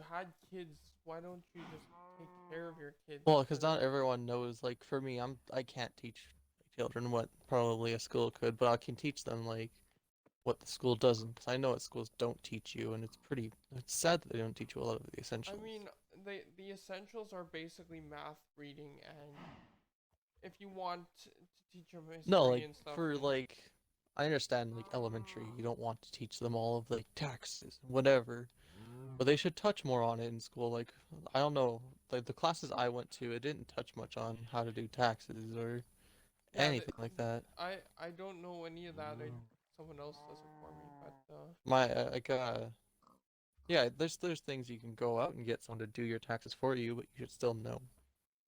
had kids. Why don't you just take care of your kids? Well, because not everyone knows. Like for me, I can't teach children what probably a school could, but I can teach them like what the school doesn't. Because I know what schools don't teach you, and it's sad that they don't teach you a lot of the I essentials. mean, the essentials are basically math, reading, and if you want to teach them No, history like and stuff, for and like, I understand like elementary, you don't want to teach them all of like taxes, whatever. But they should touch more on it in school. Like, I don't know, like the classes I went to, it didn't touch much on how to do taxes or yeah, anything like that. I don't know any of that. Someone else does it for me, but My yeah, there's things you can go out and get someone to do your taxes for you, but you should still know.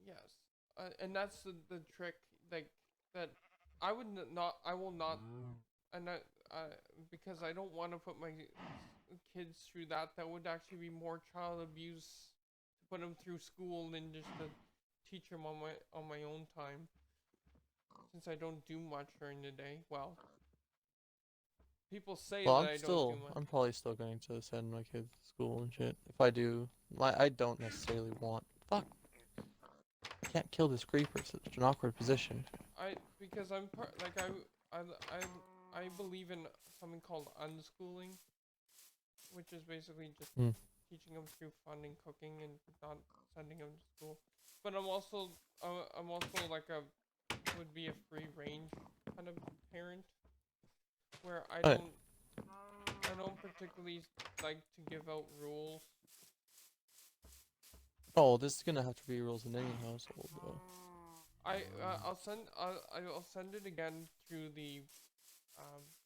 yes, and that's the trick, like that I would not, I will not, and because I don't want to put my kids through that. That would actually be more child abuse to put them through school than just to teach them on my own time. Since I don't do much during the day, well, people say Well, that I don't do much. I'm probably still going to send my kids to school and shit. If I do, I don't necessarily want. Fuck, I can't kill this creeper. It's such an awkward position. Because I'm part like I believe in something called unschooling, which is basically just Hmm. teaching them through fun and cooking and not sending them to school. But I'm also like a would be a free range kind of parent where Alright. I don't particularly like to give out rules. Oh, this is gonna have to be rules in any household, though. I'll send it again through the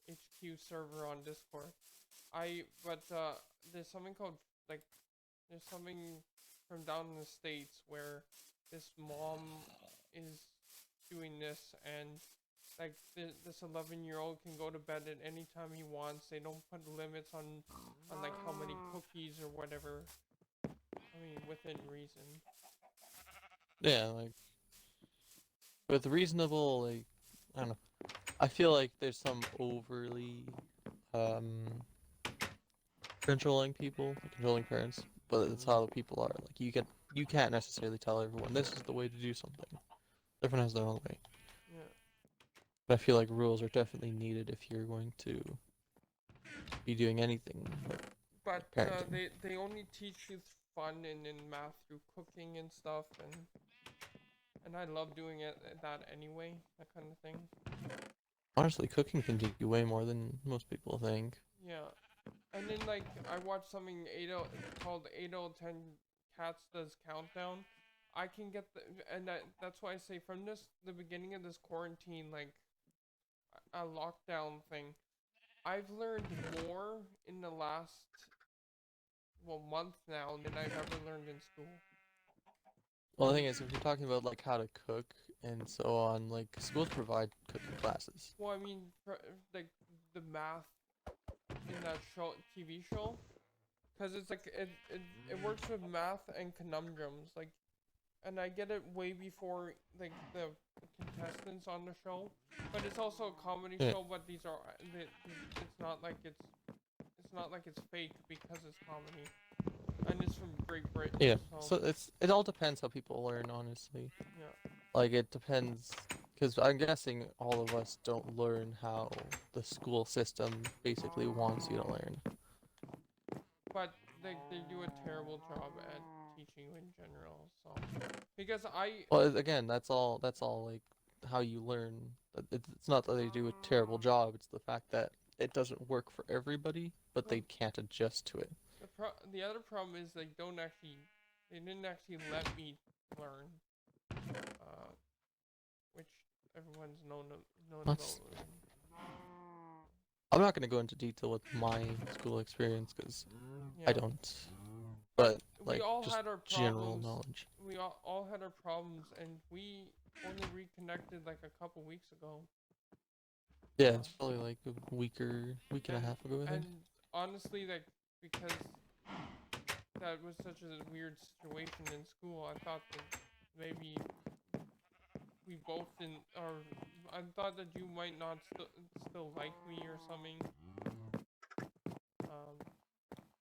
HQ server on Discord. There's something called like there's something from down in the States where this mom is doing this, and like this 11-year-old can go to bed at any time he wants. They don't put limits on like how many cookies or whatever. I mean, within reason. Yeah, like with reasonable, like I don't know. I feel like there's some overly um controlling people, controlling parents, but it's how the people are. Like you can't necessarily tell everyone this is the way to do something. Everyone has their own way. Yeah. But I feel like rules are definitely needed if you're going to be doing anything But like parenting. they only teach you fun and math through cooking and stuff, and I love doing that anyway, that kind of thing. Honestly, cooking can teach you way more than most people think. Yeah, and then like I watched something called 8 out of 10 Cats Does Countdown. I can get that's why I say from the beginning of this quarantine, like a lockdown thing, I've learned more in the last month now than I've ever learned in school. Well, the thing is, if you're talking about like how to cook and so on, like schools provide cooking classes. Well, I mean, like the math in that TV show, because it's like it works with math and conundrums, like, and I get it way before like the contestants on the show, but it's also a comedy Yeah. show. But it's not like it's not like it's fake because it's comedy, and it's from Great Britain, Yeah. so So it all depends how people learn, honestly. yeah. Like it depends, because I'm guessing all of us don't learn how the school system basically wants you to learn. But they do a terrible job at teaching you in general. So because I Well, again, that's all like how you learn. It's not that they do a terrible job. It's the fact that it doesn't work for everybody, but well, they can't adjust to it. the other problem is they didn't actually let me learn, uh, which everyone's known about. That's I'm not gonna go into detail with my school experience because I Yeah, don't. but But we like all just had our general problems. knowledge. We all had our problems, and we only reconnected like a couple weeks ago. Yeah, Uh, it's probably like a week and a and half ago, I and think. honestly, like because that was such a weird situation in school, I thought that maybe we both didn't, or I thought that you might not still like me or something. Um,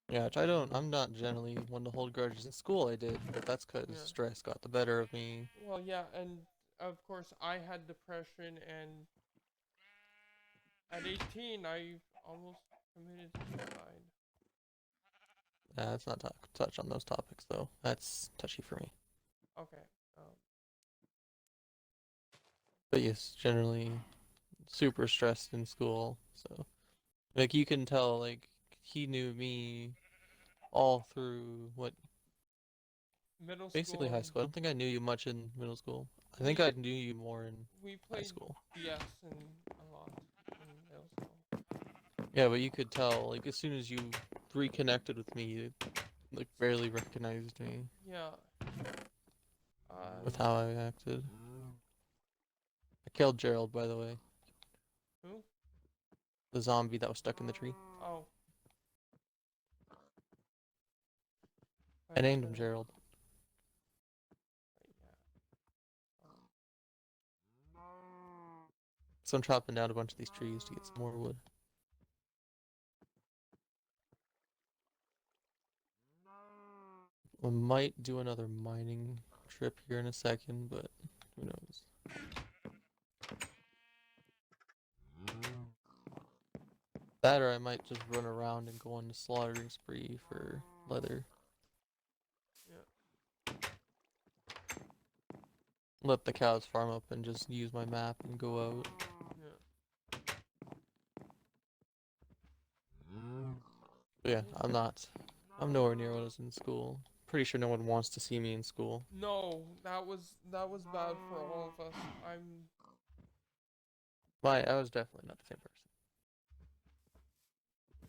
Yeah, which I'm not generally one to hold grudges. In school I did, but that's because yeah. stress got the better of me. Well, yeah, and of course I had depression, and at 18 I almost committed suicide. Let's not touch on those topics though. That's touchy for me. Okay. But yes, generally super stressed in school. So like you can tell, like he knew me all through what Middle basically school, high and school. I don't think I knew you much in middle school. I think we I knew you more in we high played school. DS and a lot in middle school. Yeah, but you could tell, like as soon as you reconnected with me, you like barely recognized me Yeah. with how I acted. I killed Gerald, by the way. Who? The zombie that was stuck in the tree. Oh. I But named him Gerald. yeah. So I'm chopping down a bunch of these trees to get some more wood. We might do another mining trip here in a second, but who knows. That or I might just run around and go on a slaughtering spree for leather. Yeah. Let the cows farm up and just use my map and go out. Yeah. But yeah, I'm nowhere near when I was in school. Pretty sure no one wants to see me in school. No, that was bad for all of us. I was definitely not the same person.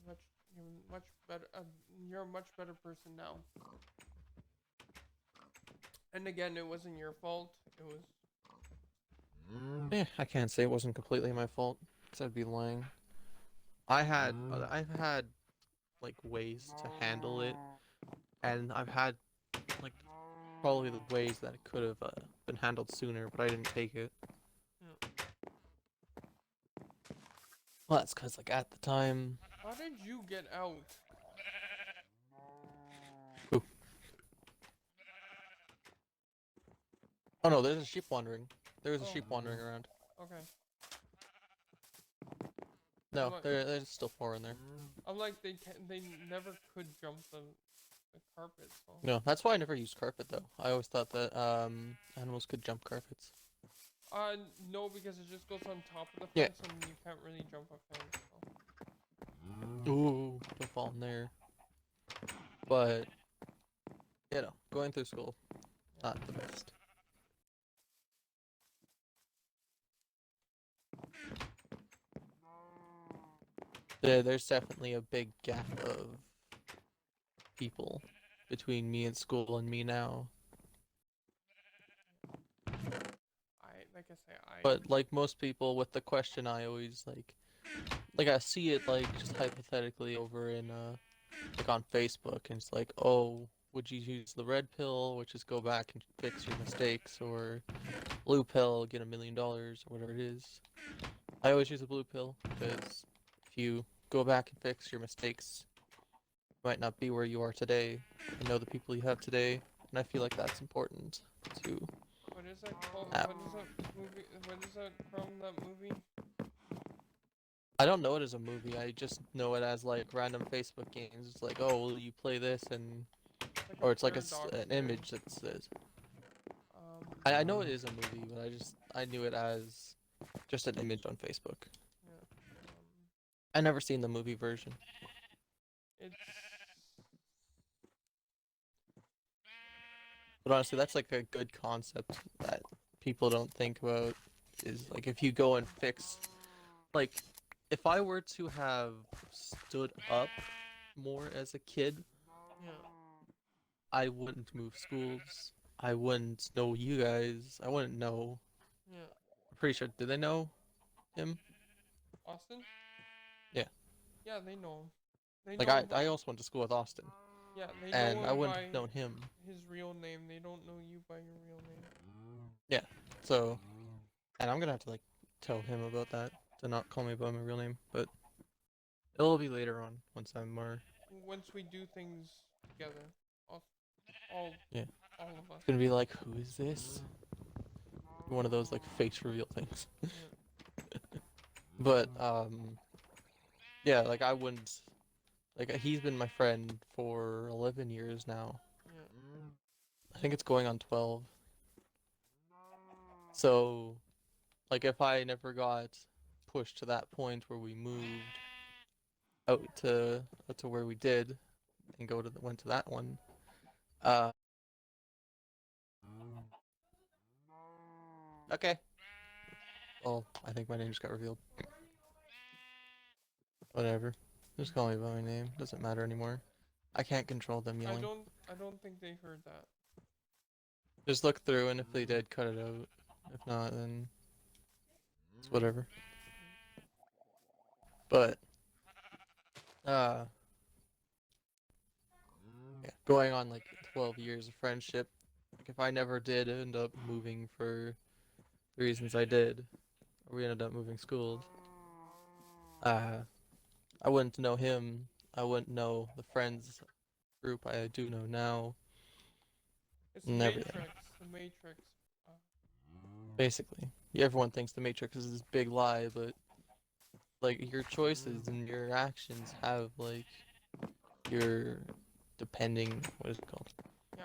Much you're much better. You're a much better person now. And again, it wasn't your fault. It was. I can't say it wasn't completely my fault, because I'd be lying. I've had like ways to handle it, and I've had like probably the ways that it could have been handled sooner, but I didn't take it. Yeah. Well, that's because like at the time. How did you get out? Ooh. Oh no, there's a sheep wandering. There's a Oh. sheep wandering around. Okay. No, Like, there's still four in there. I'm like they never could jump the carpet. So. No, that's why I never used carpet though. I always thought that animals could jump carpets. Uh, no, because it just goes on top of the Yeah. fence, and you can't really jump a fence. So. Ooh, don't fall in there. But you know, going through school, not the best. There's definitely a big gap of people between me in school and me now. Like I say, But like most people, with the question, I always like I see it like just hypothetically over in like on Facebook, and it's like, oh, would you use the red pill, which is go back and fix your mistakes, or blue pill, get $1 million, or whatever it is. I always use the blue pill because if you go back and fix your mistakes, you might not be where you are today, and know the people you have today, and I feel like that's important to What is that called? have. What is that movie? What is that from that movie? I don't know it as a movie. I just know it as like random Facebook games. It's like, oh, will you play this, and It's like or a it's like paradox an game. image that says. Um, I know it is a movie, but I knew it as just an image on Facebook. yeah. I never seen the movie version. It's But honestly, that's like a good concept that people don't think about. Is like if you go and fix, like, if I were to have stood up more as a kid, yeah. I wouldn't move schools. I wouldn't know you guys. I wouldn't know. Yeah. I'm pretty sure. Did they know him? Austin? Yeah. Yeah, they know him. They Like know him I by. also went to school with Austin, Yeah, they know and I him wouldn't have by known him. his real name. They don't know you by your real name. Yeah. So And I'm gonna have to like tell him about that to not call me by my real name, but it'll be later on once I'm more. Once we do things together, all, all, Yeah. all of us. It's gonna be like, who is this? One of those like face reveal things. Yeah. But yeah, like I wouldn't like he's been my friend for 11 years now. Yeah. I think it's going on 12. So like if I never got pushed to that point where we moved out to where we did and went to that one, uh okay. Well, I think my name just got revealed. Whatever. Just call me by my name. Doesn't matter anymore. I can't control them yelling. I don't think they heard that. Just look through, and if they did, cut it out. If not, then it's whatever. But uh, yeah, going on like 12 years of friendship. Like if I never did end up moving for the reasons I did, or we ended up moving schools, uh, I wouldn't know him. I wouldn't know the friends group I do know now, It's the and everything. Matrix. The Matrix. Uh, Basically, yeah, everyone thinks the Matrix is this big lie, but like your choices and your actions have like your depending what is it called? yeah.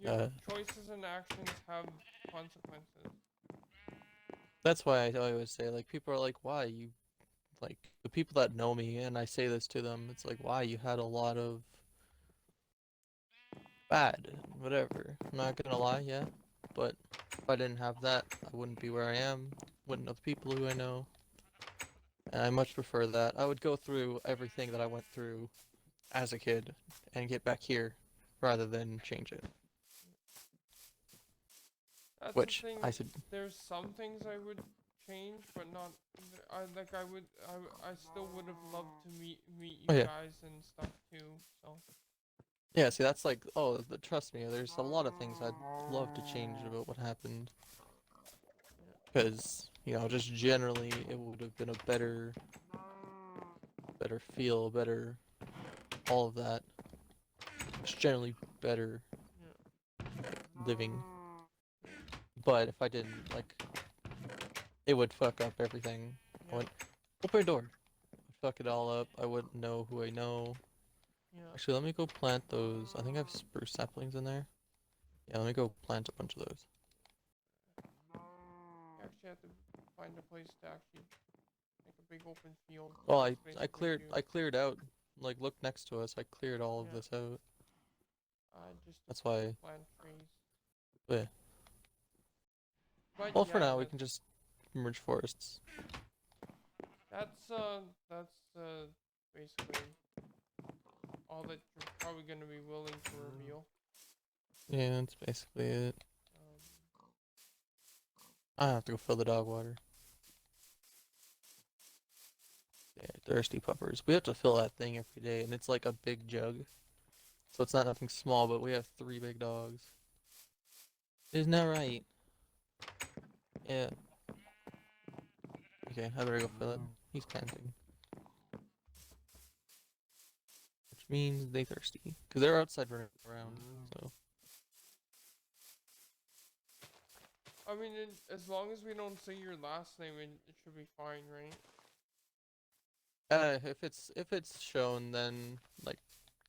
Your Uh, choices and actions have consequences. that's why I always say like people are like, why you like the people that know me and I say this to them, it's like why you had a lot of bad whatever. I'm not gonna lie, yeah, but if I didn't have that, I wouldn't be where I am. Wouldn't know the people who I know, and I much prefer that. I would go through everything that I went through as a kid and get back here rather than change it. That's the Which thing. I said, There's some things I would change, but not. I would. I still would have loved to meet oh you yeah, guys and stuff too. So. yeah. See, that's like, oh, trust me, there's a lot of things I'd love to change about what happened, because just generally, it would have been a better feel, better all of that. Just generally better Yeah. living. But if I didn't, like, it would fuck up everything. I Yeah. went, open your door. I'd fuck it all up. I wouldn't know who I know. Yeah. Actually, let me go plant those. I think I have spruce saplings in there. Yeah, let me go plant a bunch of those. You actually have to find a place to actually make a big open field. Well, That's I basically cleared you. I cleared out. Like, look next to us. I cleared all of Yeah. this out. Just to That's why. plant trees. Yeah. But Well, for yeah, now, we can just merge forests. that's basically all that you're probably gonna be willing to reveal. Yeah, that's basically it. Um, I have to go fill the dog water. Yeah, thirsty puppers. We have to fill that thing every day, and it's like a big jug. So it's not nothing small, but we have 3 big dogs. Isn't that right? Yeah. Okay, I better go fill it. He's panting. Which means they thirsty. Because they're outside running around, so. I mean, as long as we don't say your last name, it should be fine, right? If it's shown, then, like,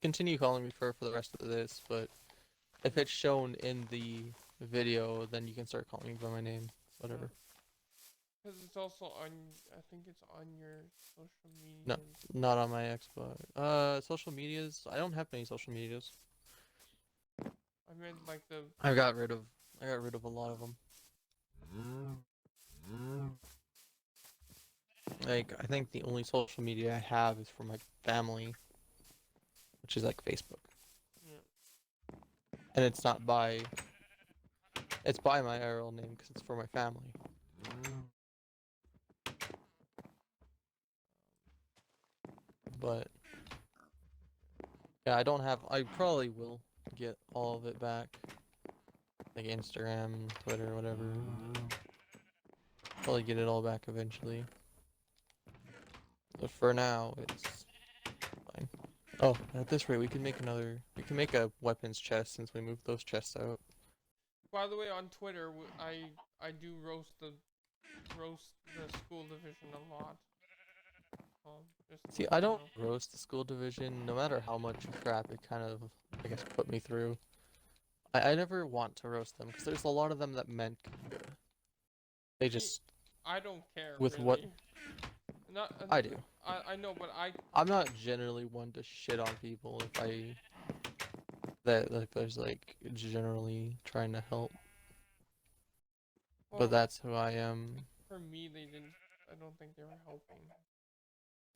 continue calling me for the rest of this, but if Yeah. it's shown in the video, then you can start calling me by my name. Whatever. Because it's also on. I think it's on your social No, media. not on my Xbox. Social medias. I don't have any social medias. I meant like the. I got rid of. I got rid of a lot of them. Like, I think the only social media I have is for my family, which is like Facebook, Yeah. and it's not by. It's by my IRL name because it's for my family. But yeah, I don't have. I probably will get all of it back, like Instagram, Twitter, whatever. Probably get it all back eventually. But for now, it's fine. Oh, at this rate, we can make another. We can make a weapons chest since we moved those chests out. By the way, on Twitter, I do roast the school division a lot. Just to See, let I you don't know. roast the school division, no matter how much crap it kind of, I guess, put me through. I never want to roast them because there's a lot of them that meant they See, just I don't care with what really. Not I do. I know, but I'm not generally one to shit on people if I that like there's like generally trying to help. But well, that's who I am. for me they didn't. I don't think they were helping.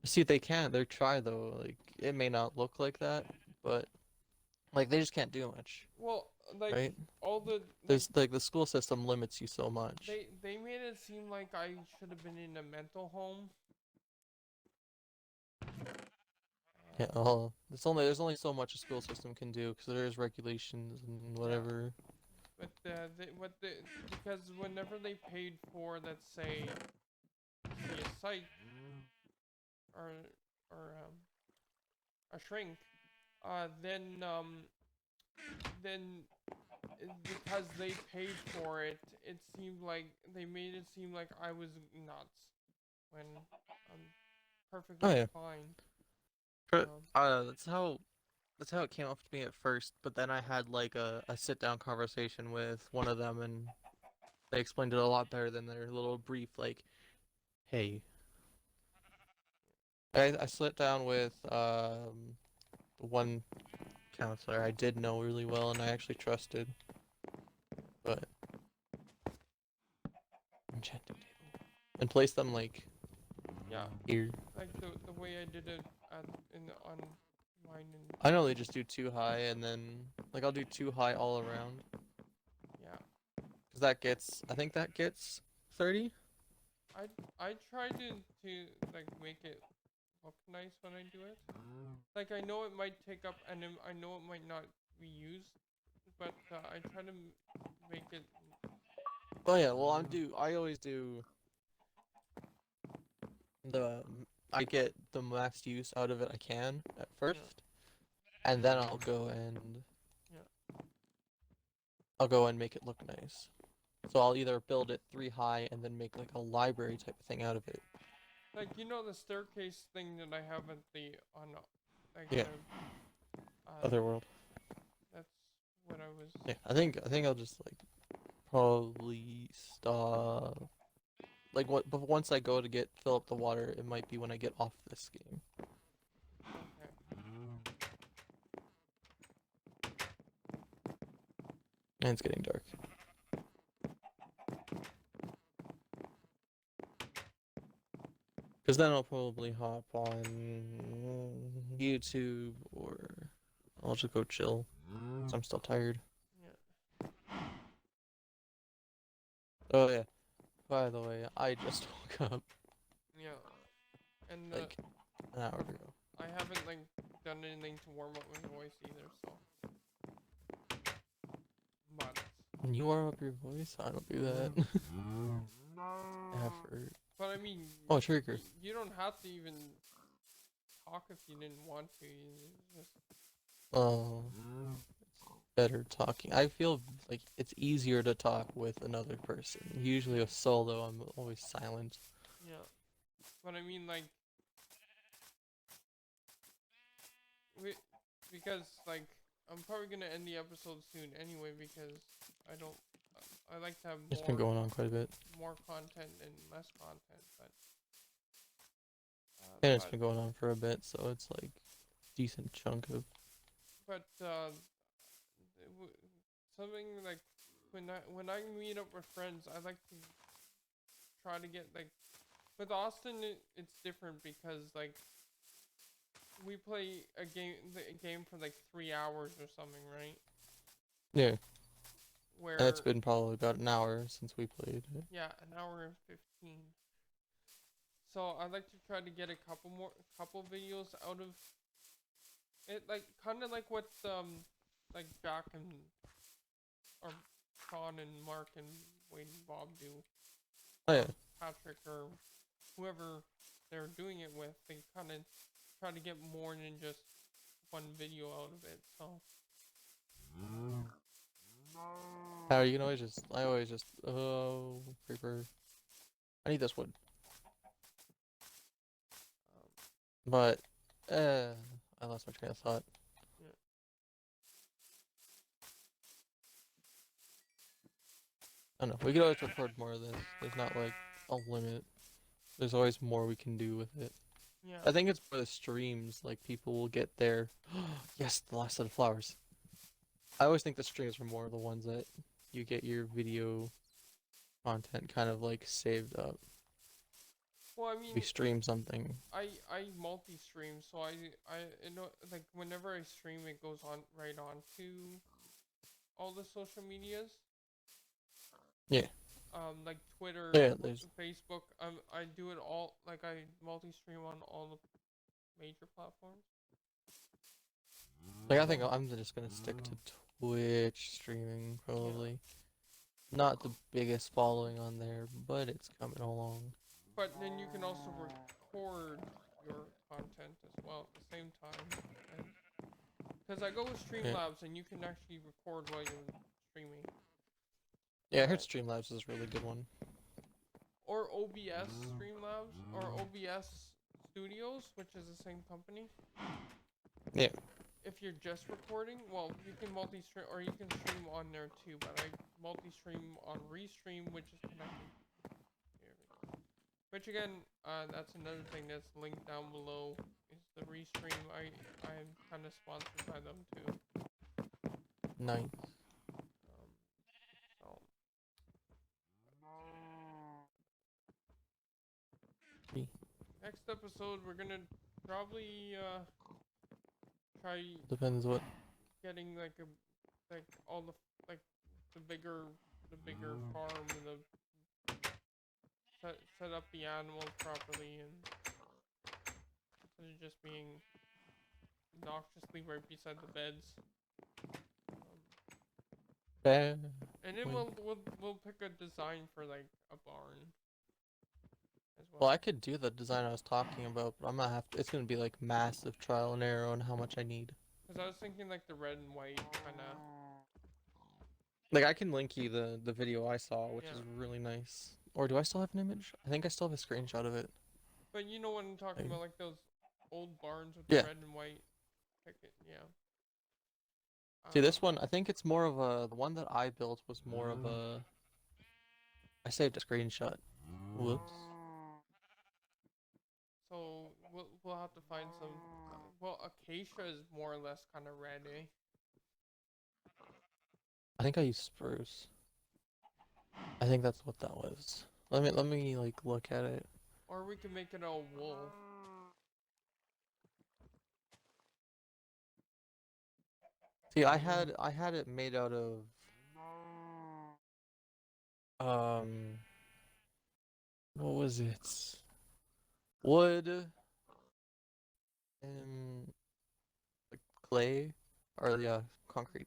See, they can't. They're try though. Like it may not look like that, but like they just can't do much, Well, like right? all the like There's like the school system limits you so much. they made it seem like I should have been in a mental home. Yeah, And well, there's only so much a school system can do because there's regulations and yeah, whatever. but because whenever they paid for, let's say, a site or or a shrink, then because they paid for it, it seemed like they made it seem like I was nuts when I'm Oh perfectly yeah, fine. But, that's how it came off to me at first. But then I had like a sit down conversation with one of them, and they explained it a lot better than their little brief like, "Hey." I sat down with one counselor I did know really well and I actually trusted, but enchanting table and placed them like Yeah, here. like the way I did it on mine and I normally just do 2 high and then like I'll do 2 high all around yeah. because that gets I think that gets 30. I tried to like make it look nice when I do it. Like I know it might take up and I know it might not be used, but I try to make it. Oh yeah, well I always do the I get the max use out of it I can at Yeah, first, and then yeah. I'll go and make it look nice. So I'll either build it 3 high and then make like a library type of thing out of it. Like you know the staircase thing that I have at the on like Yeah, uh Otherworld. that's what I was. Yeah, I think I'll just like probably stop. Like what? But once I go to fill up the water, it might be when I get off this game. Okay. And it's getting dark. Because then I'll probably hop on YouTube or I'll just go chill. 'Cause I'm still tired. Yeah. Oh yeah. By the way, I just woke up Yeah. And like an hour ago. I haven't like done anything to warm up my voice either, so. But. When you warm up your voice, I don't do that. Effort. But I mean, Oh, trigger. you don't have to even talk if you didn't want to. You just. Oh, better talking. I feel like it's easier to talk with another person. Usually with solo, I'm always silent. Yeah. But I mean, like. We, because like I'm probably gonna end the episode soon anyway because I don't. I like to have It's been going on quite a bit. more content and less content, but. And it's been going on for a bit, so it's like decent chunk of. But something like when I meet up with friends, I like to try to get like with Austin. It's different because like we play a game for like 3 hours or something, right? Yeah. Where And it's been probably about an hour since we played it. yeah, an hour and 15. So I like to try to get a couple videos out of it, like kind of like what like Jack and or Sean and Mark and Wade and Bob do. Oh yeah. Patrick or whoever they're doing it with, they kind of try to get more than just one video out of it. So How you can always just I always just creeper. I need this wood. But I lost my train of thought. yeah. I don't know. We could always record more of this. There's not like a limit. There's always more we can do with it. Yeah. I think it's for the streams, like people will get their yes, the last set of flowers. I always think the streams are more the ones that you get your video content kind of like saved up. Well, I We mean, stream something. I multi-stream, so I you know, like whenever I stream, it goes on right on to all the social medias. Yeah. Like Twitter, Yeah, there's Facebook. I do it all. Like I multi-stream on all the major platforms. like I think I'm just gonna stick to Twitch streaming probably. Not the biggest following on there, but it's coming along. But then you can also record your content as well at the same time. Because I go with Yeah. Streamlabs and you can actually record while you're streaming. Yeah, I heard Streamlabs is a really good one. Or OBS Streamlabs or OBS Studios, which is the same company. Yeah. If you're just recording, well, you can multi-stream or you can stream on there too. But I multi-stream on Restream, which is connected. Here we go. Which again, that's another thing that's linked down below. Is the Restream? I'm kind of sponsored by them too. Nice. So. Next episode, we're gonna probably try Depends what. getting like all the the bigger farm and the set up the animals properly and instead of just being obnoxiously right beside the beds. And then we'll pick a design for like a barn as well. Well, I could do the design I was talking about, but I'm gonna have to. It's gonna be like massive trial and error on how much I need. Because I was thinking like the red and white kind of. Like I can link you the video I saw, which Yeah. is really nice. Or do I still have an image? I think I still have a screenshot of it. But you know what I'm talking Like- about, like those old barns with Yeah. the red and white picket. Yeah. See, this one, I think it's more of a. The one that I built was more of a. I saved a screenshot. Whoops. So we'll have to find some. Well, acacia is more or less kind of red, eh? I think I used spruce. I think that's what that was. Let me like look at it. Or we can make it all wool. See, I had it made out of what was it? Wood and like clay or yeah, concrete.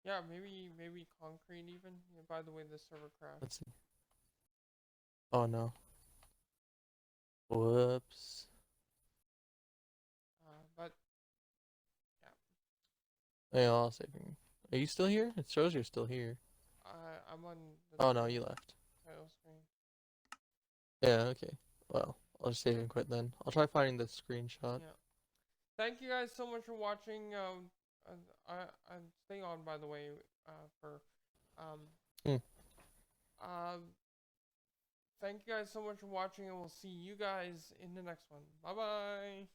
Yeah, maybe concrete even. Yeah, by the way, the server crashed. Let's see. Oh no. Whoops. But Yeah, I'll save you. Are you still here? It shows you're still here. I'm on. The Oh no, you left. title screen. Yeah, okay. Well, I'll just save and quit then. I'll try finding the screenshot. Yeah. Thank you guys so much for watching. I'm staying on by the way. Thank you guys so much for watching, and we'll see you guys in the next one. Bye bye.